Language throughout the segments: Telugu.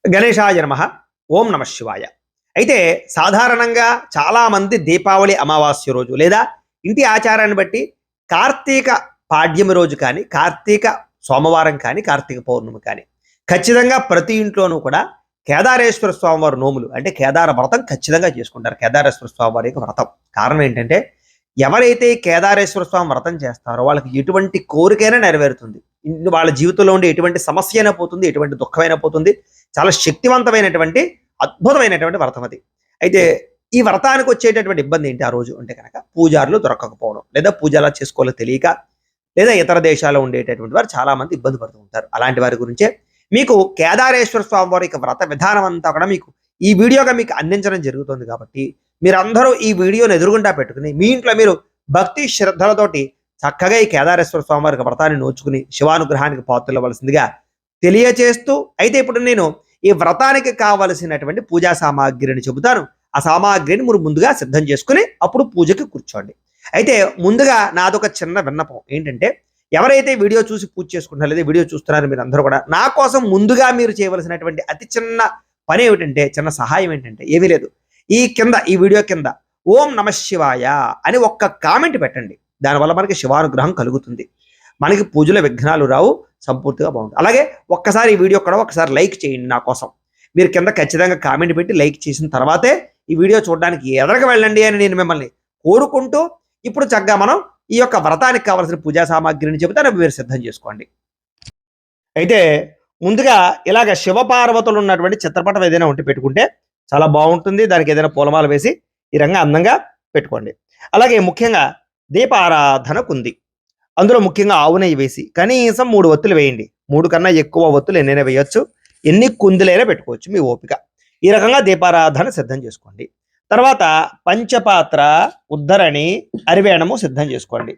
గణేశాయ నమః. ఓం నమ శివాయ. అయితే సాధారణంగా చాలామంది దీపావళి అమావాస్య రోజు లేదా ఇంటి ఆచారాన్ని బట్టి కార్తీక పాడ్యమి రోజు కానీ, కార్తీక సోమవారం కానీ, కార్తీక పౌర్ణమి కానీ ఖచ్చితంగా ప్రతి ఇంట్లోనూ కూడా కేదారేశ్వర స్వామివారి నోములు అంటే కేదార వ్రతం ఖచ్చితంగా చేసుకుంటారు. కేదారేశ్వర స్వామివారి యొక్క వ్రతం. కారణం ఏంటంటే ఎవరైతే కేదారేశ్వర స్వామి వ్రతం చేస్తారో వాళ్ళకి ఎటువంటి కోరికైనా నెరవేరుతుంది. వాళ్ళ జీవితంలో ఉండే ఎటువంటి సమస్య అయినా పోతుంది, ఎటువంటి దుఃఖమైనా పోతుంది. చాలా శక్తివంతమైనటువంటి అద్భుతమైనటువంటి వ్రతం అది. అయితే ఈ వ్రతానికి వచ్చేటటువంటి ఇబ్బంది ఏంటి ఆ రోజు అంటే కనుక పూజారులు దొరకకపోవడం, లేదా పూజ ఎలా చేసుకోవాలో తెలియక, లేదా ఇతర దేశాల్లో ఉండేటటువంటి వారు చాలా మంది ఇబ్బంది పడుతూ ఉంటారు. అలాంటి వారి గురించే మీకు కేదారేశ్వర స్వామి వారి యొక్క వ్రత విధానం అంతా కూడా మీకు ఈ వీడియోగా మీకు అందించడం జరుగుతుంది. కాబట్టి మీరందరూ ఈ వీడియోని ఎదురుగుండా పెట్టుకుని మీ ఇంట్లో మీరు భక్తి శ్రద్ధలతోటి చక్కగా ఈ కేదారేశ్వర స్వామి వారికి వ్రతాన్ని నోచుకుని శివానుగ్రహానికి పాత్రలవలసిందిగా తెలియచేస్తూ, అయితే ఇప్పుడు నేను ఈ వ్రతానికి కావలసినటువంటి పూజా సామాగ్రిని చెబుతాను. ఆ సామాగ్రిని మీరు ముందుగా సిద్ధం చేసుకుని అప్పుడు పూజకి కూర్చోండి. అయితే ముందుగా నాదొక చిన్న విన్నపం ఏంటంటే, ఎవరైతే వీడియో చూసి పూజ చేసుకుంటున్నారో లేదా వీడియో చూస్తున్నారో మీరు అందరూ కూడా నా కోసం ముందుగా మీరు చేయవలసినటువంటి అతి చిన్న పని ఏమిటంటే, చిన్న సహాయం ఏంటంటే ఏమీ లేదు. ఈ వీడియో కింద ఓం నమ శివాయ అని ఒక్క కామెంట్ పెట్టండి. దానివల్ల మనకి శివానుగ్రహం కలుగుతుంది. మనకి పూజలో విఘ్నాలు రావు, సంపూర్తిగా బాగుంటుంది. అలాగే ఒక్కసారి ఈ వీడియో కూడా ఒకసారి లైక్ చేయండి నా కోసం. మీరు కింద ఖచ్చితంగా కామెంట్ పెట్టి లైక్ చేసిన తర్వాతే ఈ వీడియో చూడడానికి ఎదరకు వెళ్ళండి అని నేను మిమ్మల్ని కోరుకుంటూ, ఇప్పుడు చక్కగా మనం ఈ యొక్క వ్రతానికి కావాల్సిన పూజా సామాగ్రిని చెబుతాను, మీరు సిద్ధం చేసుకోండి. అయితే ముందుగా ఇలాగ శివపార్వతులు ఉన్నటువంటి చిత్రపటం ఏదైనా ఉంటే పెట్టుకుంటే చాలా బాగుంటుంది. దానికి ఏదైనా పూలమాల వేసి ఈ రంగా అందంగా పెట్టుకోండి. అలాగే ముఖ్యంగా దీపారాధనకు ఉంది. అందులో ముఖ్యంగా ఆవు నెయ్యి వేసి కనీసం 3 ఒత్తులు వేయండి. 3 కన్నా ఎక్కువ ఒత్తులు ఎన్నైనా వేయొచ్చు, ఎన్ని కుందులైనా పెట్టుకోవచ్చు మీ ఓపిక. ఈ రకంగా దీపారాధన సిద్ధం చేసుకోండి. తర్వాత పంచపాత్ర, ఉద్ధరణి, అరివేణము సిద్ధం చేసుకోండి.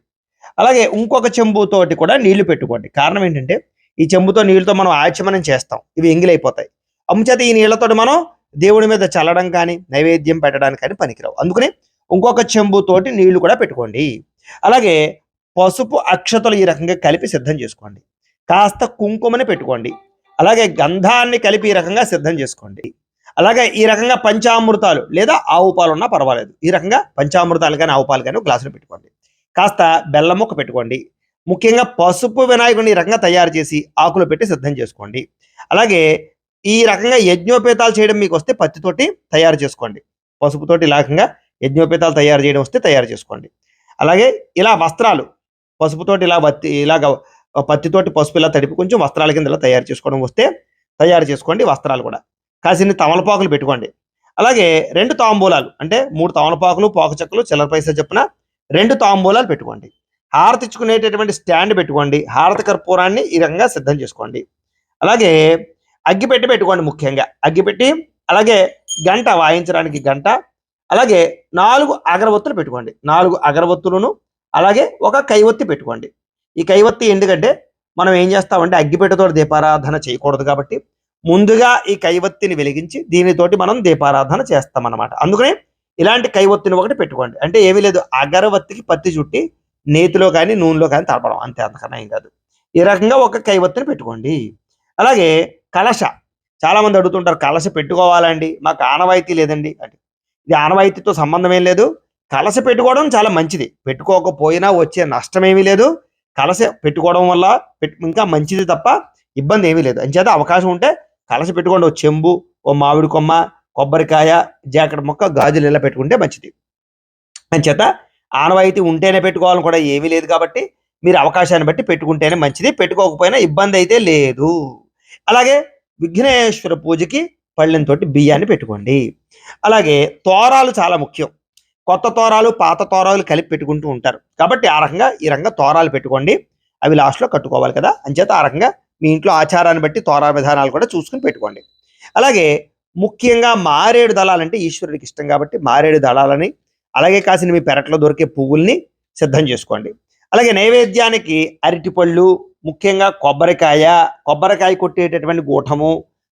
అలాగే ఇంకొక చెంబుతోటి కూడా నీళ్లు పెట్టుకోండి. కారణం ఏంటంటే ఈ చెంబుతో నీళ్ళతో మనం ఆచమనం చేస్తాం, ఇవి ఎంగిలైపోతాయి. అంచేత ఈ నీళ్లతోటి మనం దేవుడి మీద చల్లడం కానీ నైవేద్యం పెట్టడానికి కానీ పనికిరావు. అందుకని ఇంకొక చెంబుతోటి నీళ్లు కూడా పెట్టుకోండి. అలాగే పసుపు అక్షతలు ఈ రకంగా కలిపి సిద్ధం చేసుకోండి. కాస్త కుంకుమని పెట్టుకోండి. అలాగే గంధాన్ని కలిపి ఈ రకంగా సిద్ధం చేసుకోండి. అలాగే ఈ రకంగా పంచామృతాలు లేదా ఆవు పాలు ఉన్నా పర్వాలేదు. ఈ రకంగా పంచామృతాలు కానీ ఆవు పాలు కానీ ఒక గ్లాసులో పెట్టుకోండి. కాస్త బెల్లం ముక్క పెట్టుకోండి. ముఖ్యంగా పసుపు వినాయకుడిని ఈ రకంగా తయారు చేసి ఆకులు పెట్టి సిద్ధం చేసుకోండి. అలాగే ఈ రకంగా యజ్ఞోపేతాలు చేయడం మీకు వస్తే పత్తితోటి తయారు చేసుకోండి. పసుపుతోటి ఈ రకంగా యజ్ఞోపేతాలు తయారు చేయడం వస్తే తయారు చేసుకోండి. అలాగే ఇలా వస్త్రాలు పసుపుతోటి ఇలాగ పత్తితోటి పసుపు ఇలా తడిపి కొంచెం వస్త్రాల కింద ఇలా తయారు చేసుకోవడం వస్తే తయారు చేసుకోండి. వస్త్రాలు కూడా కాసిన్ని తమలపాకులు పెట్టుకోండి. అలాగే 2 తాంబూలాలు అంటే 3 తమలపాకులు, పోక చెక్కలు, చిల్లర పైసా చొప్పున 2 తాంబూలాలు పెట్టుకోండి. హారతి ఇచ్చుకునేటటువంటి స్టాండ్ పెట్టుకోండి. హారతి కర్పూరాన్ని ఈ రకంగా సిద్ధం చేసుకోండి. అలాగే అగ్గిపెట్టి పెట్టుకోండి. ముఖ్యంగా అగ్గిపెట్టి, అలాగే గంట వాయించడానికి గంట, అలాగే 4 అగరవత్తులు పెట్టుకోండి. 4 అగరవత్తులను, అలాగే ఒక కైవత్తి పెట్టుకోండి. ఈ కైవత్తి ఎందుకంటే మనం ఏం చేస్తామంటే అగ్గిపెట్టతో దీపారాధన చేయకూడదు కాబట్టి ముందుగా ఈ కైవత్తిని వెలిగించి దీనితోటి మనం దీపారాధన చేస్తామన్నమాట. అందుకనే ఇలాంటి కైవత్తిని ఒకటి పెట్టుకోండి. అంటే ఏమీ లేదు, అగరవత్తికి పత్తి చుట్టి నేతిలో కానీ నూనెలో కానీ తడపడం, అంతే, అంతకన్నా ఏం కాదు. ఈ రకంగా ఒక కైవత్తిని పెట్టుకోండి. అలాగే కలశ, చాలా మంది అడుగుతుంటారు కలశ పెట్టుకోవాలండి, మాకు ఆనవాయితీ లేదండి అంటే ఇది ఆనవాయితీతో సంబంధం ఏం లేదు. కలశ పెట్టుకోవడం చాలా మంచిది, పెట్టుకోకపోయినా వచ్చే నష్టం ఏమీ లేదు. కలశ పెట్టుకోవడం వల్ల ఇంకా మంచిది తప్ప ఇబ్బంది ఏమీ లేదు. అంచేత అవకాశం ఉంటే కలశ పెట్టుకోండి. ఓ చెంబు, ఓ మామిడి కొమ్మ, కొబ్బరికాయ, జాకెట్ మొక్క, గాజులు ఇలా పెట్టుకుంటే మంచిది. అంచేత ఆనవాయితీ ఉంటేనే పెట్టుకోవాలని కూడా ఏమీ లేదు కాబట్టి మీరు అవకాశాన్ని బట్టి పెట్టుకుంటేనే మంచిది, పెట్టుకోకపోయినా ఇబ్బంది అయితే లేదు. అలాగే విఘ్నేశ్వర పూజకి పళ్ళెంతోటి బియ్యాన్ని పెట్టుకోండి. అలాగే తోరాలు చాలా ముఖ్యం. కొత్త తోరాలు, పాత తోరాలు కలిపి పెట్టుకుంటూ ఉంటారు కాబట్టి ఈ రకంగా తోరాలు పెట్టుకోండి. అవి లాస్ట్లో కట్టుకోవాలి కదా, అంచేత ఆ రకంగా మీ ఇంట్లో ఆచారాన్ని బట్టి తోరా విధానాలు కూడా చూసుకుని పెట్టుకోండి. అలాగే ముఖ్యంగా మారేడు దళాలంటే ఈశ్వరుడికి ఇష్టం కాబట్టి మారేడు దళాలని, అలాగే కాసిన మీ పెరట్లో దొరికే పువ్వుల్ని సిద్ధం చేసుకోండి. అలాగే నైవేద్యానికి అరటిపళ్ళు, ముఖ్యంగా కొబ్బరికాయ కొట్టేటటువంటి గూఠము,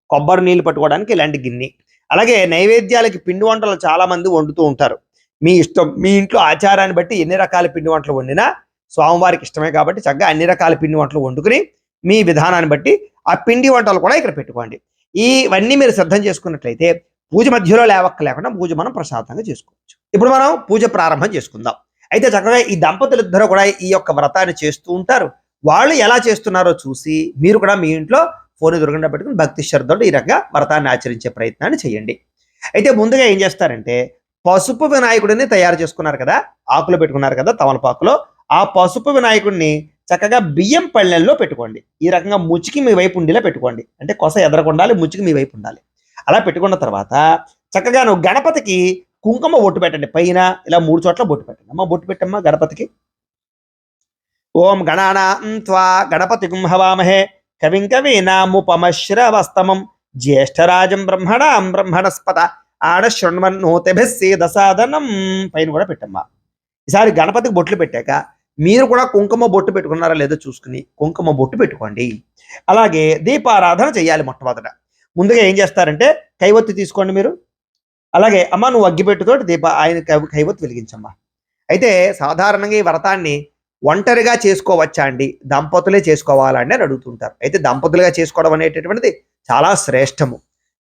కొబ్బరి నీళ్ళు పట్టుకోవడానికి ఇలాంటి గిన్నె. అలాగే నైవేద్యాలకి పిండి వంటలు చాలా మంది వండుతూ ఉంటారు. మీ ఇష్టం, మీ ఇంట్లో ఆచారాన్ని బట్టి ఎన్ని రకాల పిండి వంటలు వండినా స్వామివారికి ఇష్టమే కాబట్టి చక్కగా అన్ని రకాల పిండి వంటలు వండుకుని మీ విధానాన్ని బట్టి ఆ పిండి వంటలు కూడా ఇక్కడ పెట్టుకోండి. ఇవన్నీ మీరు సిద్ధం చేసుకున్నట్లయితే పూజ మధ్యలో లేవక్కలేకుండా పూజ మనం ప్రశాంతంగా చేసుకోవచ్చు. ఇప్పుడు మనం పూజ ప్రారంభం చేసుకుందాం. అయితే చక్కగా ఈ దంపతులు ఇద్దరు కూడా ఈ యొక్క వ్రతాన్ని చేస్తూ ఉంటారు. వాళ్ళు ఎలా చేస్తున్నారో చూసి మీరు కూడా మీ ఇంట్లో ఫోన్ ఎదురుగుండా పెట్టుకుని భక్తి శ్రద్ధతో ఈ రకంగా వ్రతాన్ని ఆచరించే ప్రయత్నాన్ని చేయండి. అయితే ముందుగా ఏం చేస్తారంటే పసుపు వినాయకుడిని తయారు చేసుకున్నారు కదా, ఆకులు పెట్టుకున్నారు కదా తమలపాకులో, ఆ పసుపు వినాయకుడిని చక్కగా బియ్యం పళ్ళెల్లో పెట్టుకోండి. ఈ రకంగా ముచ్చికి మీ వైపు ఉండేలా పెట్టుకోండి. అంటే కొస ఎదరకుండాలి, ముచ్చికి మీ వైపు ఉండాలి. అలా పెట్టుకున్న తర్వాత చక్కగా నువ్వు గణపతికి కుంకుమ బొట్టు పెట్టండి. పైన ఇలా 3 చోట్ల బొట్టు పెట్టండి. అమ్మ బొట్టు పెట్టమ్మా గణపతికి. ఓం గణానాం త్వా గణపతిం హవామహే కవిం కవీనాముపమశ్రవస్తమం జ్యేష్ఠరాజం బ్రహ్మణాం బ్రహ్మణస్పత ఆడశృణ్వన్నోతిభిస్సేదసాదనం పైన కూడా పెట్టమ్మా. ఈసారి గణపతికి బొట్లు పెట్టాక మీరు కూడా కుంకుమ బొట్టు పెట్టుకున్నారా లేదో చూసుకుని కుంకుమ బొట్టు పెట్టుకోండి. అలాగే దీపారాధన చేయాలి. మొట్టమొదట ముందుగా ఏం చేస్తారంటే కైవత్తి తీసుకోండి మీరు. అలాగే అమ్మ నువ్వు అగ్గిపెట్టుతోటి ఆయన కైవత్తి వెలిగించమ్మా. అయితే సాధారణంగా ఈ వ్రతాన్ని ఒంటరిగా చేసుకోవచ్చా అండి, దంపతులే చేసుకోవాలండి అని అడుగుతుంటారు. అయితే దంపతులుగా చేసుకోవడం అనేటటువంటిది చాలా శ్రేష్టము.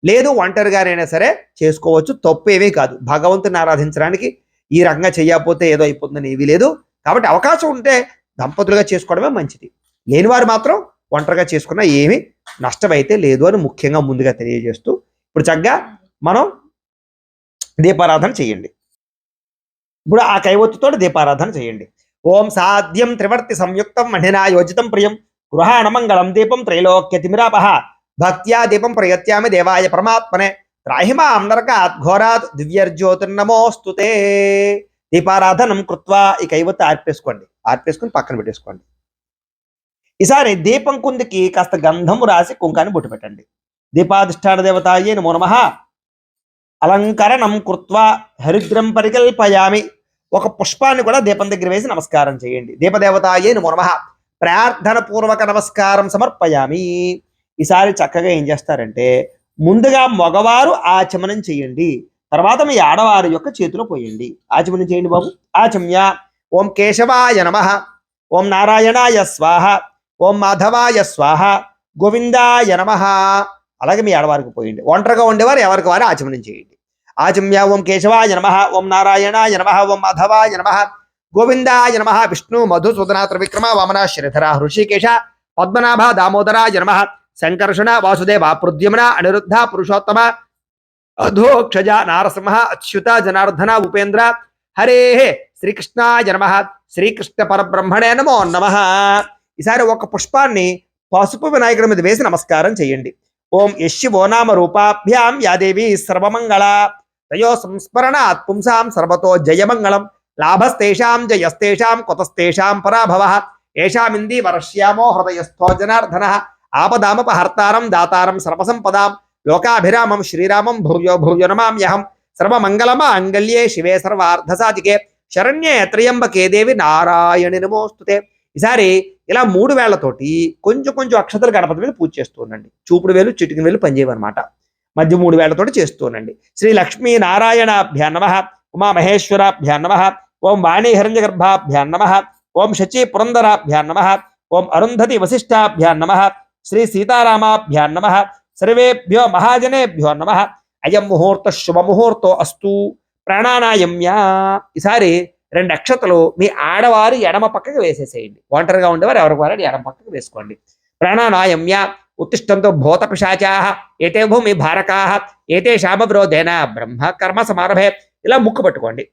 లేదు ఒంటరిగానైనా సరే చేసుకోవచ్చు, తప్పు ఏమీ కాదు. భగవంతుని ఆరాధించడానికి ఈ రకంగా చేయకపోతే ఏదో అయిపోతుందని ఏమీ లేదు. కాబట్టి అవకాశం ఉంటే దంపతులుగా చేసుకోవడమే మంచిది. లేనివారు మాత్రం ఒంటరిగా చేసుకున్నా ఏమీ నష్టమైతే లేదు అని ముఖ్యంగా ముందుగా తెలియజేస్తూ ఇప్పుడు చక్కగా మనం దీపారాధన చేయండి. ఇప్పుడు ఆ కైవత్తుతో దీపారాధన చేయండి. ఓం సాధ్యం త్రివర్తి సంయుక్తం మణినా యోజితం ప్రియం గృహాణ మంగళం దీపం త్రైలోక్యతిమిరాపహ భక్త్యా దీపం ప్రయత్యామి దేవాయ పరమాత్మనే త్రాహిమాం నరకాత్ ఘోరాత్ దివ్యర్జ్యోతిర్నమోస్తుతే. దీపారాధనం కృత్వా ఈ కైవత్తి ఆర్పేసుకొని పక్కన పెట్టేసుకోండి. ఈసారి దీపం కుందికి కాస్త గంధము రాసి కుంకాన్ని బొట్టు పెట్టండి. దీపాధిష్టాన దేవతాయే నమో నమః అలంకరణం కృత్వా హరిద్రం పరికల్పయామి. ఒక పుష్పాన్ని కూడా దీపం దగ్గర వేసి నమస్కారం చేయండి. దీపదేవతాయే నమో నమః ప్రార్థన పూర్వక నమస్కారం సమర్పయామి. ఈసారి చక్కగా ఏం చేస్తారంటే ముందుగా మగవారు ఆచమనం చేయండి, తర్వాత మీ ఆడవారి యొక్క చేతిలో పోయండి. ఆచమనం చేయండి బాబు. ఆచమ్య. ఓం కేశవాయ నమః, ఓం నారాయణాయ స్వాహ, ఓం మాధవాయ స్వాహ, గోవిందాయ నమః. అలాగే మీ ఆడవారికి పోయండి. ఒంటరిగా ఉండేవారు ఎవరికి వారు ఆచమనం చేయండి. ఆచమ్య. ఓం కేశవాయ నమః, ఓం నారాయణాయ నమః, ఓం మాధవాయ నమః, గోవిందాయ నమః. విష్ణు మధుసూదన త్రివిక్రమ వామన శ్రీధర హృషికేశ పద్మనాభ దామోదరాయ నమః. సంకర్షణ వాసుదేవ ప్రద్యుమ్న అనిరుద్ధ పురుషోత్తమ అధోక్షజ నారసింహ అచ్యుత జనార్దన ఉపేంద్ర హరే శ్రీకృష్ణాయ నమః. శ్రీకృష్ణ పరబ్రహ్మణే నమో నమః. ఈసారి ఒక పుష్పాన్ని పసుపు వినాయకుడి మీద వేసి నమస్కారం చేయండి. ఓం యశివో నామ రూపాభ్యాం యాదేవి సర్వమంగళ తయో సంస్మరణాత్ పుంసాం సర్వతో జయమంగళం లాభస్తేషాం జయస్తేషాం కుతస్తేషాం పరాభవః ఏషామింది వర్ష్యామో హృదయస్థో జనార్దన ఆపదామపహర్తారం దాతారం సర్వసంపదాం లోకాభిరామం శ్రీరామం భూయో భూయో నమామ్యహం సర్వమంగళమాంగళ్యే శివే సర్వార్ధసాధికే శరణ్యే త్రయంబకే దేవి నారాయణి నమోస్తుతే. ఈసారి ఇలా 3 వేళ్లతోటి కొంచెం అక్షతలు గణపతి మీద పూజ చేస్తూ ఉండండి. చూపుడు వేలు చిటికిన వేలు పనిచేయమన్నమాట. మధ్య 3 వేళ్లతోటి చేస్తూ ఉండండి. శ్రీ లక్ష్మీ నారాయణాభ్యాం నమః, ఉమామహేశ్వరాభ్యాం నమః, ఓం వాణీ హిరణ్యగర్భాభ్యాం నమః, ఓం శచీ పురందరాభ్యాం నమః, ఓం అరుంధతి వశిష్టాభ్యాం నమః, శ్రీ సీతారామాభ్యాం నమః, సర్వేభ్యో మహాజనేభ్యో నమః. అయం ముహూర్త శుభముహూర్తో అస్తు. ప్రాణానాయమ్య. ఈసారి 2 అక్షతలు మీ ఆడవారు ఎడమ పక్కకి వేసేసేయండి. ఒంటరిగా ఉండేవారు ఎవరికి వారు ఎడమ పక్కకి వేసుకోండి. ప్రాణానాయమ్య. ఉత్తిష్టంతో భూత పిశాచాః ఏతే భూమి భారకాః ఏతే శామవిరోధేన బ్రహ్మ కర్మ సమారభే. ఇలా ముక్కు పట్టుకోండి.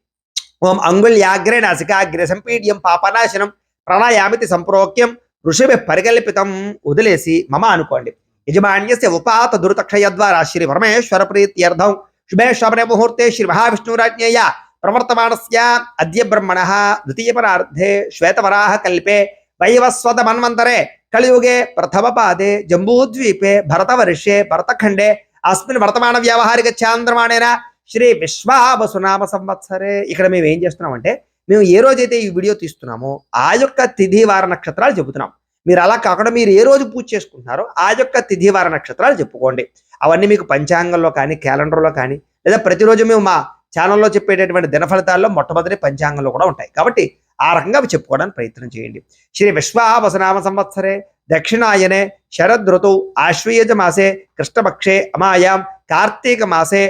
ఓం అంగుళ్యాగ్రే నాసికాగ్రే సంపీడ్యం పాపనాశనం ప్రణాయామితి సంప్రోక్యం ఋషిభి పరికల్పితం. వదిలేసి మమ అనుకోండి. యజమాన్యస్య ఉపాత దురితక్షయద్వారా శ్రీ పరమేశ్వర ప్రీత్యర్థం శుభే శ్రవణే ముహూర్తే శ్రీ మహావిష్ణురాజ్ఞేయ ప్రవర్తమానస్య అద్య బ్రహ్మణః ద్వితీయపరార్ధే శ్వేతవరాహ కల్పే వైవస్వత మన్వంతరే కలియుగే ప్రథమ పాదే జంబూద్వీపే భరతవర్షే భరతఖండే అస్మిన్ వర్తమాన వ్యావహారిక చాంద్రమాణేన శ్రీ విశ్వావసునామ సంవత్సరే. ఇక్కడ మేము ఏం చేస్తున్నామంటే మేము ఏ రోజైతే ఈ వీడియో తీస్తున్నామో ఆ యొక్క తిథి వార నక్షత్రాలు చెబుతున్నాం. మీరు అలా కాకుండా మీరు ఏ రోజు పూజ చేసుకుంటున్నారో ఆ యొక్క తిథి వార నక్షత్రాలు చెప్పుకోండి. అవన్నీ మీకు పంచాంగంలో కానీ క్యాలెండర్లో కానీ లేదా ప్రతిరోజు మేము మా ఛానల్లో చెప్పేటటువంటి దిన ఫలితాల్లో మొట్టమొదటి పంచాంగంలో కూడా ఉంటాయి. కాబట్టి ఆ రకంగా అవి చెప్పుకోవడానికి ప్రయత్నం చేయండి. శ్రీ విశ్వావసునామ సంవత్సరే దక్షిణాయనే శరదృతౌ ఆశ్వయుజ మాసే కృష్ణపక్షే అమాయాం కార్తీక మాసే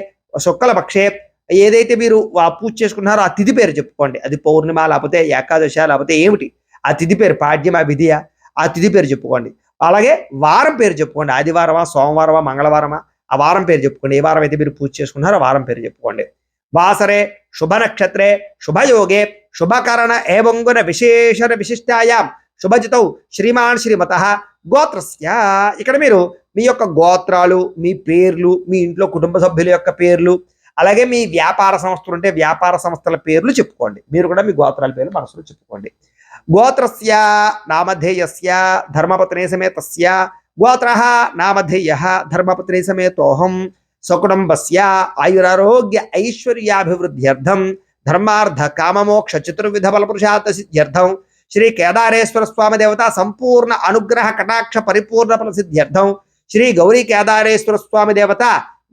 శుక్లపక్షే ఏదైతే మీరు పూజ చేసుకున్నారో ఆ తిథి పేరు చెప్పుకోండి. అది పౌర్ణిమ లేకపోతే ఏకాదశ లేకపోతే ఏమిటి ఆ తిథి పేరు, పాడ్యమా విధియ, ఆ తిథి పేరు చెప్పుకోండి. అలాగే వారం పేరు చెప్పుకోండి. ఆదివారమా, సోమవారమా, మంగళవారమా, ఆ వారం పేరు చెప్పుకోండి. ఏ వారం అయితే మీరు పూజ చేసుకున్నారో ఆ వారం పేరు చెప్పుకోండి. వాసరే శుభ నక్షత్రే శుభయోగే శుభకరణ ఏవంగున విశేషణ విశిష్టాయాం శుభజితౌ శ్రీమాన్ శ్రీమత గోత్రస్య. ఇక్కడ మీరు మీ యొక్క గోత్రాలు, మీ పేర్లు, మీ ఇంట్లో కుటుంబ సభ్యుల యొక్క పేర్లు, అలాగే మీ వ్యాపార సంస్థలు ఉంటే వ్యాపార సంస్థల పేర్లు చెప్పుకోండి. మీరు కూడా మీ గోత్రాల పేర్లు మనసులో చెప్పుకోండి. గోత్రస్య నామధేయస్య ధర్మపత్ని సమేతస్య గోత్రః నామధేయః ధర్మపత్ని సమేతోహం సకుటుంబస్య ఆయురారోగ్య ఐశ్వర్యాభివృద్ధ్యర్థం ధర్మార్థ కామమోక్ష చతుర్విధ ఫలపురుషార్థ సిద్ధ్యర్థం శ్రీ కేదారేశ్వర స్వామి దేవత సంపూర్ణ అనుగ్రహ కటాక్ష పరిపూర్ణ ఫల సిద్ధ్యర్థం శ్రీ గౌరీ కేదారేశ్వర స్వామి దేవత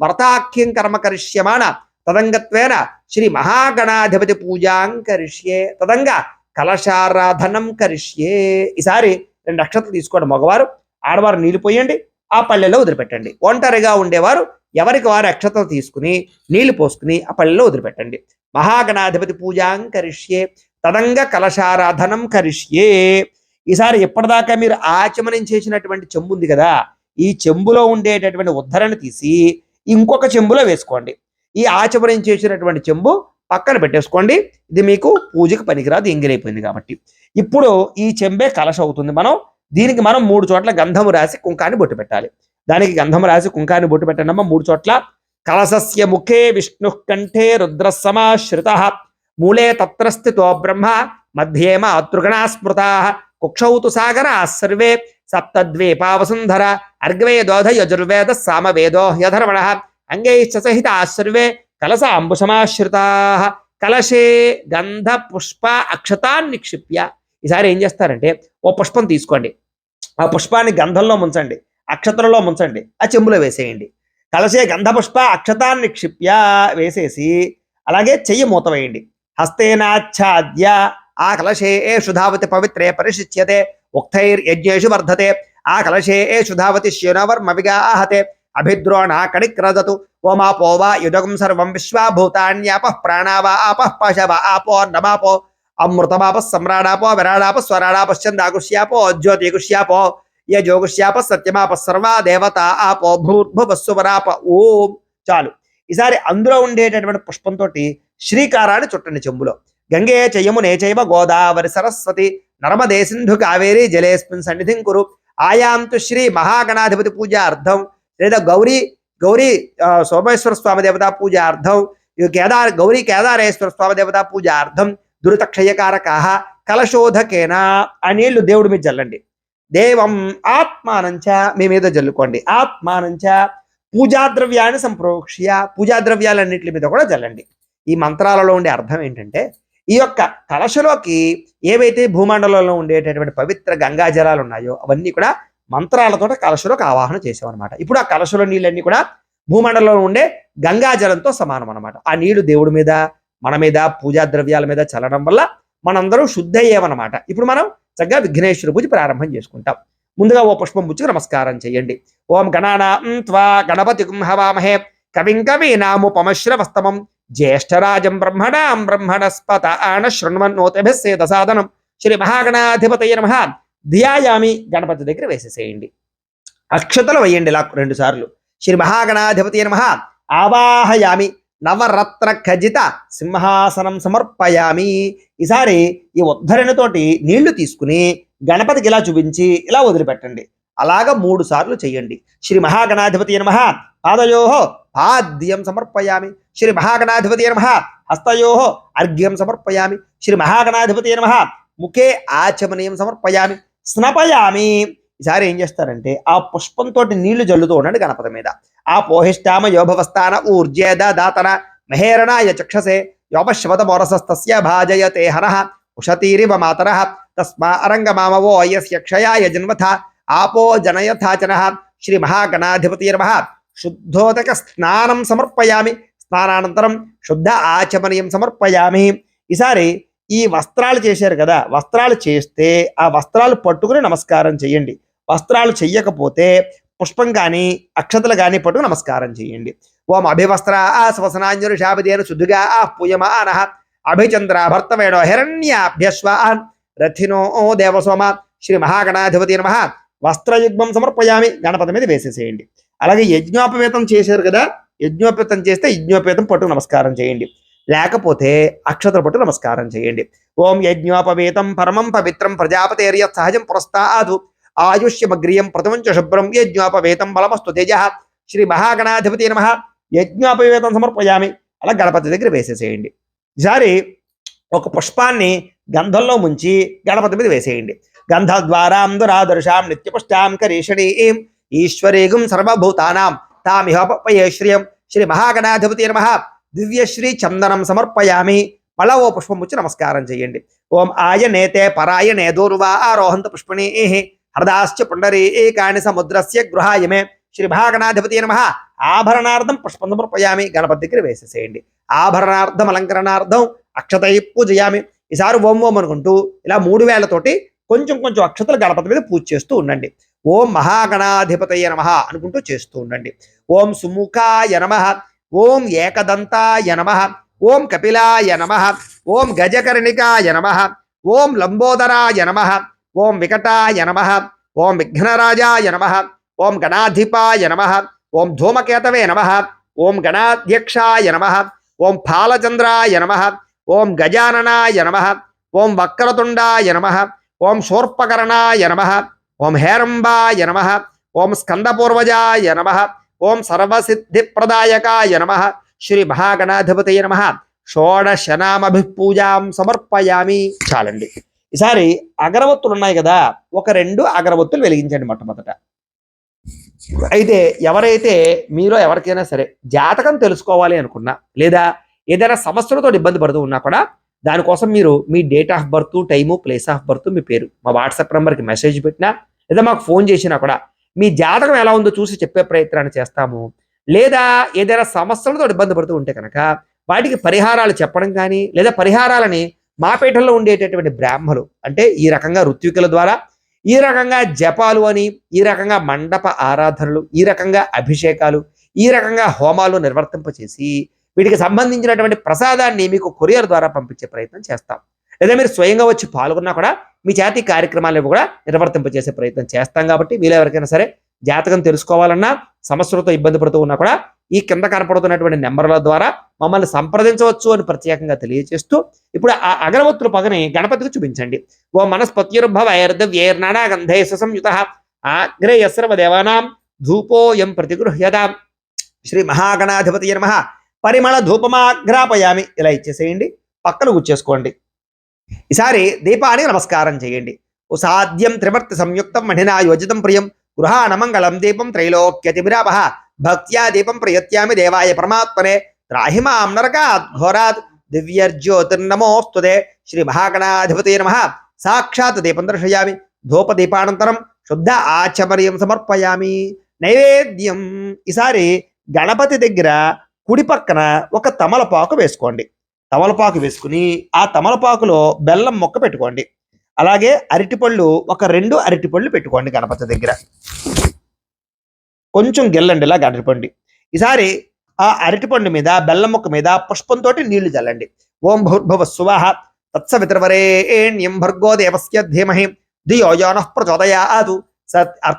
వ్రతాఖ్యం కర్మ కరిష్యమాణ తదంగత్వేన శ్రీ మహాగణాధిపతి పూజాం కరిష్యే తదంగ కలశారాధనం కరిష్యే. ఈసారి 2 నక్షత్రాలు తీసుకోండి. మగవారు ఆడవారు నీళ్లు పోయండి, ఆ పల్లెలో వదిలిపెట్టండి. ఒంటరిగా ఉండేవారు ఎవరికి వారు అక్షతలు తీసుకుని నీళ్లు పోసుకుని ఆ పల్లెలో వదిలిపెట్టండి. మహాగణాధిపతి పూజాం కరిష్యే తదంగ కలశారాధనం కరిష్యే. ఈసారి ఎప్పటిదాకా మీరు ఆచమనం చేసినటువంటి చెంబు ఉంది కదా, ఈ చెంబులో ఉండేటటువంటి ఉద్ధరణ తీసి ఇంకొక చెంబులో వేసుకోండి. ఈ ఆచమనం చేసినటువంటి చెంబు పక్కన పెట్టేసుకోండి. ఇది మీకు పూజకి పనికిరాదు, ఎంగిరైపోయింది కాబట్టి. ఇప్పుడు ఈ చెంబే కలశ అవుతుంది. దీనికి మనం 3 చోట్ల గంధము రాసి కుంకాన్ని బొట్టు పెట్టాలి. దానికి గంధం రాసి కుంకాన్ని బొట్టు పెట్టండి. 3 చోట్ల కలశస్య ముఖే విష్ణు కంఠే రుద్ర సమాశ్రిత మూలే తత్ర స్థితో బ్రహ్మ మధ్యే మాతృగణా స్మృతా కుక్షౌతు సాగరా సర్వే సప్తద్వీపావసుంధర అర్గ్వేదోధ యజుర్వేద సామవేదో హ్యధర్మణ అంగైశ్చ సహిత సర్వే కలశ అంబుసమాశ్రితా కలశే గంధ పుష్ప అక్షతాన్ని నిక్షిప్య. ఈసారి ఏం చేస్తారంటే ఓ పుష్పం తీసుకోండి, ఆ పుష్పాన్ని గంధంలో ముంచండి, అక్షతలలో ముంచండి, ఆ చెంబులో వేసేయండి. కలశే గంధ పుష్ప అక్షతాన్ని నిక్షిప్య వేసేసి అలాగే చెయ్యి మూత వేయండి. హస్తేనాచ్ఛాద్య ఆ కలశే శుధావతి పవిత్రే పరిశిచ్యతే ఉక్తైర్యజ్ఞేషు వర్ధతే ఆ కలశే శుధావతి శ్యోనవర్మవిగాహతే అభిద్రోణ కణిక్రదతు ఓమాపో వా యుదగం సర్వం విశ్వాభూతాన్యాపః ప్రాణావా ఆపః పశవ ఆపో నమాపో అమృతమాప సమ్రాడాపో విరాడాప స్వరాడాపశ్చందాగుష్యాపో జ్యోతిగుష్యాపో యజోగుష్యాప సత్యమాప సర్వా దేవత ఆపో భూర్భువస్సువరాప ఓం. చాలు. ఈసారి అందులో ఉండేటటువంటి పుష్పంతో శ్రీకారాన్ని చుట్టండి చెంబులో. గంగే చయమునే చైవ గోదావరి సరస్వతి నర్మదే సింధు కావేరి జలేస్మిన్ సన్నిధిం కురు ఆయాంతు శ్రీ మహాగణాధిపతి పూజార్థం లేదా గౌరీ సోమేశ్వర స్వామి దేవతా పూజార్థం గౌరీ కేదారేశ్వర స్వామి దేవతా పూజార్థం దురితక్షయకారకాః కలశోధకేన ఆ నీళ్లు దేవుడి మీద జల్లండి. దేవం ఆత్మానంచ మీ మీద జల్లుకోండి. ఆత్మానంచ పూజాద్రవ్యాన్ని సంప్రోక్ష్య పూజాద్రవ్యాలన్నింటి మీద కూడా జల్లండి. ఈ మంత్రాలలో ఉండే అర్థం ఏంటంటే ఈ యొక్క కలశలోకి ఏవైతే భూమండలంలో ఉండేటటువంటి పవిత్ర గంగా జలాలు ఉన్నాయో అవన్నీ కూడా మంత్రాలతో కలశలోకి ఆవాహన చేసామన్నమాట. ఇప్పుడు ఆ కలశలో నీళ్ళన్నీ కూడా భూమండలంలో ఉండే గంగా జలంతో సమానం అన్నమాట. ఆ నీళ్లు దేవుడి మీద మన మీద పూజా ద్రవ్యాల మీద చల్లడం వల్ల మనందరం శుద్ధ అయ్యామన్నమాట. ఇప్పుడు మనం చక్కగా విఘ్నేశ్వర పూజ ప్రారంభం చేసుకుంటాం. ముందుగా ఓ పుష్పం పుచ్చుకు నమస్కారం చేయండి. ఓం గణానాం త్వా గణపతిం హవామహే కవిం కవీనాముపమశ్రవస్తమం జ్యేష్ఠరాజం బ్రహ్మణాం బ్రహ్మణస్పత ఆన శృణ్వన్నోతిభిः సేదసాదనం శ్రీ మహాగణాధిపతయే నమః. ధ్యాయామి గణపతి దగ్గర వేసేసేయండి. అక్షతలు వేయండి ఇలా 2 సార్లు. శ్రీ మహాగణాధిపతయే నమః. ఆవాహయామి నవరత్న ఖజిత సింహాసనం సమర్పయామి. ఈసారి ఈ ఉద్ధరణతోటి నీళ్లు తీసుకుని గణపతికి ఇలా చూపించి ఇలా వదిలిపెట్టండి. అలాగా 3 సార్లు చేయండి. శ్రీ మహాగణాధిపతయే నమః. పాదయోః పాద్యం సమర్పయామి. శ్రీ మహాగణాధిపతయే నమః. హస్తయోః అర్ఘ్యం సమర్పయామి. శ్రీ మహాగణాధిపతయే నమః. ముఖే ఆచమనీయం సమర్పయామి. స్నపయామి. ఈసారి ఏం చేస్తారంటే ఆ పుష్పంతో నీళ్లు జల్లుతూ ఉండండి గణపతి మీద. ఆ పోహిష్టామ యోభవస్థాన ఊర్జేద దాతన మహేరణాయ చక్షసే యోపశ్వత మోరసస్తస్య భాజయతే హనః ఉషతీరివ మాతరః తస్మా అరంగమామవో యస్య క్షయాయ జన్మథ ఆపో జనయథాచనః. శ్రీ మహాగణాధిపతయే నమః. శుద్ధోదక స్నానం సమర్పయామి. స్నానానంతరం శుద్ధ ఆచమనీయం సమర్పయామి. ఈసారి ఈ వస్త్రాలు చేశారు కదా, వస్త్రాలు చేస్తే ఆ వస్త్రాలు పట్టుకుని నమస్కారం చేయండి. వస్త్రాలు చెయ్యకపోతే పుష్పం కానీ అక్షతలు కానీ పట్టుకు నమస్కారం చేయండి. ఓం అభివస్త్ర స్వసనాంజరు శాబదేన శుద్ధిగా పూయమాన అభిచంద్ర భర్తవేణో హిరణ్యాభ్యశ్వ రథినో దేవసోమ శ్రీ మహాగణాధిపతి నమః వస్త్రయుగ్మం సమర్పయామి. గణపతి మీద వేసేసేయండి. అలాగే యజ్ఞోపవేతం చేశారు కదా, యజ్ఞోపేతం చేస్తే యజ్ఞోపేతం పట్టుకు నమస్కారం చేయండి. లేకపోతే అక్షతలు పట్టు నమస్కారం చేయండి. ఓం యజ్ఞోపవేతం పరమం పవిత్రం ప్రజాపతేర్య సహజం పురస్తాదు ఆయుష్యమగ్రియం ప్రథమంచ శుభ్రం యజ్ఞోపవేతం బలమస్తు తేజ శ్రీ మహాగణాధిపతి నమః యజ్ఞోపవేతం సమర్పయామి. అలా గణపతి దగ్గర వేసేసేయండి. ఈసారి ఒక పుష్పాన్ని గంధంలో ముంచి గణపతి మీద వేసేయండి. గంధద్వారాం దురాదర్శాం నిత్యపుష్టాం కరీషణీం ఈశ్వరీగుం సర్వభూతానాం తామిహోపయే శ్రియం శ్రీ మహాగణాధిపతి నమః దివ్యశ్రీ చందనం సమర్పయామి. మళ్ళా ఓ పుష్పం ముచ్చి నమస్కారం చేయండి. ఓం ఆయనేతే పరాయణే దూర్వా ఆరోహంత పుష్పిణీ హృదాశ్చ పుండరీ ఏకాని సముద్రస్య గృహాయమే శ్రీ మహాగణాధిపతి నమః ఆభరణార్థం పుష్పం సమర్పయామి. గణపతి దగ్గర వేసేసేయండి. ఆభరణార్థం అలంకరణార్థం అక్షతై పూజయామి. ఈసారి ఓం ఓం అనుకుంటూ ఇలా 3 వేలతోటి కొంచెం కొంచెం అక్షతలు గణపతి మీద పూజ చేస్తూ ఉండండి. ఓం మహాగణాధిపతయ నమః అనుకుంటూ చేస్తూ ఉండండి. ఓం సుముఖాయ నమః, ఓం ఏకదంతాయ నమః, ఓం కపిలాయ నమః, ఓం గజకర్ణికాయ నమః, ఓం లంబోదరాయ నమః, ఓం వికటాయ నమః, ఓం విఘ్నరాజాయ నమః, ఓం గణాధిపాయ నమః, ఓం ధూమకేతవే నమః, ఓం గణాధ్యక్షాయ నమః, ఓం ఫాలచంద్రాయ నమః, ఓం గజాననాయ నమః, ఓం వక్రతుండాయ నమః, ఓం శూర్పకర్ణాయ నమః, ఓం హేరంబాయ నమః, ఓం స్కందపూర్వజాయ నమః, ఓం సర్వసిద్ధిప్రదాయకాయ నమః శ్రీ మహాగణాధిపతయ నమః షోడశనామభిపూజాం సమర్పయామి. చాలండి. ఈసారి అగరవత్తులు ఉన్నాయి కదా, ఒక 2 అగరవత్తులు వెలిగించండి మొట్టమొదట. అయితే ఎవరైతే మీలో ఎవరికైనా సరే జాతకం తెలుసుకోవాలి అనుకున్నా, లేదా ఏదైనా సమస్యలతో ఇబ్బంది పడుతూ ఉన్నా కూడా, దానికోసం మీరు మీ date of birth, time, place of birth, మీ పేరు మా వాట్సాప్ నెంబర్కి మెసేజ్ పెట్టినా లేదా మాకు ఫోన్ చేసినా కూడా మీ జాతకం ఎలా ఉందో చూసి చెప్పే ప్రయత్నాన్ని చేస్తాము. లేదా ఏదైనా సమస్యలతో ఇబ్బంది పడుతూ ఉంటే కనుక వాటికి పరిహారాలు చెప్పడం కానీ, లేదా పరిహారాలని మా పీఠంలో ఉండేటటువంటి బ్రాహ్మలు అంటే ఈ రకంగా ఋత్వికుల ద్వారా, ఈ రకంగా జపాలు అని, ఈ రకంగా మండప ఆరాధనలు, ఈ రకంగా అభిషేకాలు, ఈ రకంగా హోమాలు నిర్వర్తింపచేసి వీటికి సంబంధించినటువంటి ప్రసాదాన్ని మీకు కొరియర్ ద్వారా పంపించే ప్రయత్నం చేస్తాం. లేదా మీరు స్వయంగా వచ్చి పాల్గొన్నా కూడా మీ చేతి కార్యక్రమాలను కూడా నిర్వర్తింపచేసే ప్రయత్నం చేస్తాం. కాబట్టి మీరు ఎవరికైనా సరే జాతకం తెలుసుకోవాలన్నా, సమస్యలతో ఇబ్బంది పడుతూ ఉన్నా కూడా ఈ కింద కనపడుతున్నటువంటి నెంబర్ల ద్వారా మమ్మల్ని సంప్రదించవచ్చు అని ప్రత్యేకంగా తెలియజేస్తూ, ఇప్పుడు ఆ అగరవత్తుల పగని గణపతికి చూపించండి. ఓ మనస్పత్యుర్భవైర్దవ్యైర్నానాగంధై సంయుత ఆగ్రేయ సర్వదేవానాం ధూపోయం ప్రతిగృహ్యతాం శ్రీ మహాగణాధిపతయ నమః పరిమళ ధూపమాగ్రాపయామి. ఇలా ఇచ్చేసేయండి, పక్కన కూర్చేసుకోండి. ఈసారి దీపానికి నమస్కారం చేయండి. ఉసాద్యం త్రివర్తి సంయుక్తం మణినా యోజితం ప్రియం గృహాణమంగళం దీపం త్రైలోక్యతిమిరాపః భక్త్యా దీపం ప్రయత్యామి దేవాయ పరమాత్మనే త్రాహిమాం నరకాత్ ఘోరాత్ దివ్యర్జ్యోతిర్నమోస్తుతే శ్రీ మహాగణాధిపతయ నమః సాక్షాత్ దీపం దర్శయామి. ధూపదీపానంతరం శుద్ధ ఆచమర్యం సమర్పయామి. నైవేద్యం. ఈసారి గణపతి దగ్గర కుడి పక్కన ఒక తమలపాకు వేసుకోండి. తమలపాకు వేసుకుని ఆ తమలపాకులో బెల్లం మొక్క పెట్టుకోండి. అలాగే అరటిపళ్ళు ఒక 2 అరటిపళ్ళు పెట్టుకోండి గణపతి దగ్గర. కొంచెం గెల్లండి ఇలా అరటిపండు. ఈసారి ఆ అరటిపండు మీద బెల్లం మొక్క మీద పుష్పంతో నీళ్లు చల్లండి. ఓం భూర్భువః స్వః తత్సవితుర్వరేణ్యం భర్గో దేవస్య ధీమహి ధియో యో నః ప్రచోదయాత్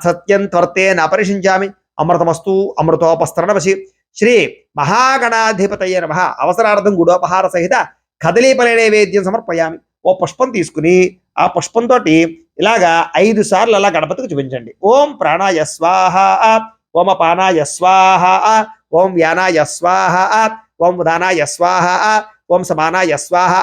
సత్యం త్వర్తేన పరిషించామి అమృతమస్తు అమృతోపస్తరణవశి శ్రీ మహాగణాధిపతయ నమః అవసరార్థం గుడోపహార సహిత కదలీపలే నైవేద్యం సమర్పయామి. ఓ పుష్పం తీసుకుని ఆ పుష్పంతో ఇలాగా 5 సార్లు అలా గణపతికి చూపించండి. ఓం ప్రాణాయ స్వాహ, ఓం అపానాయ స్వాహ, ఓం వ్యానాయ స్వాహ, ఓం ఉదానాయ స్వాహ, ఓం సమానాయ స్వాహ,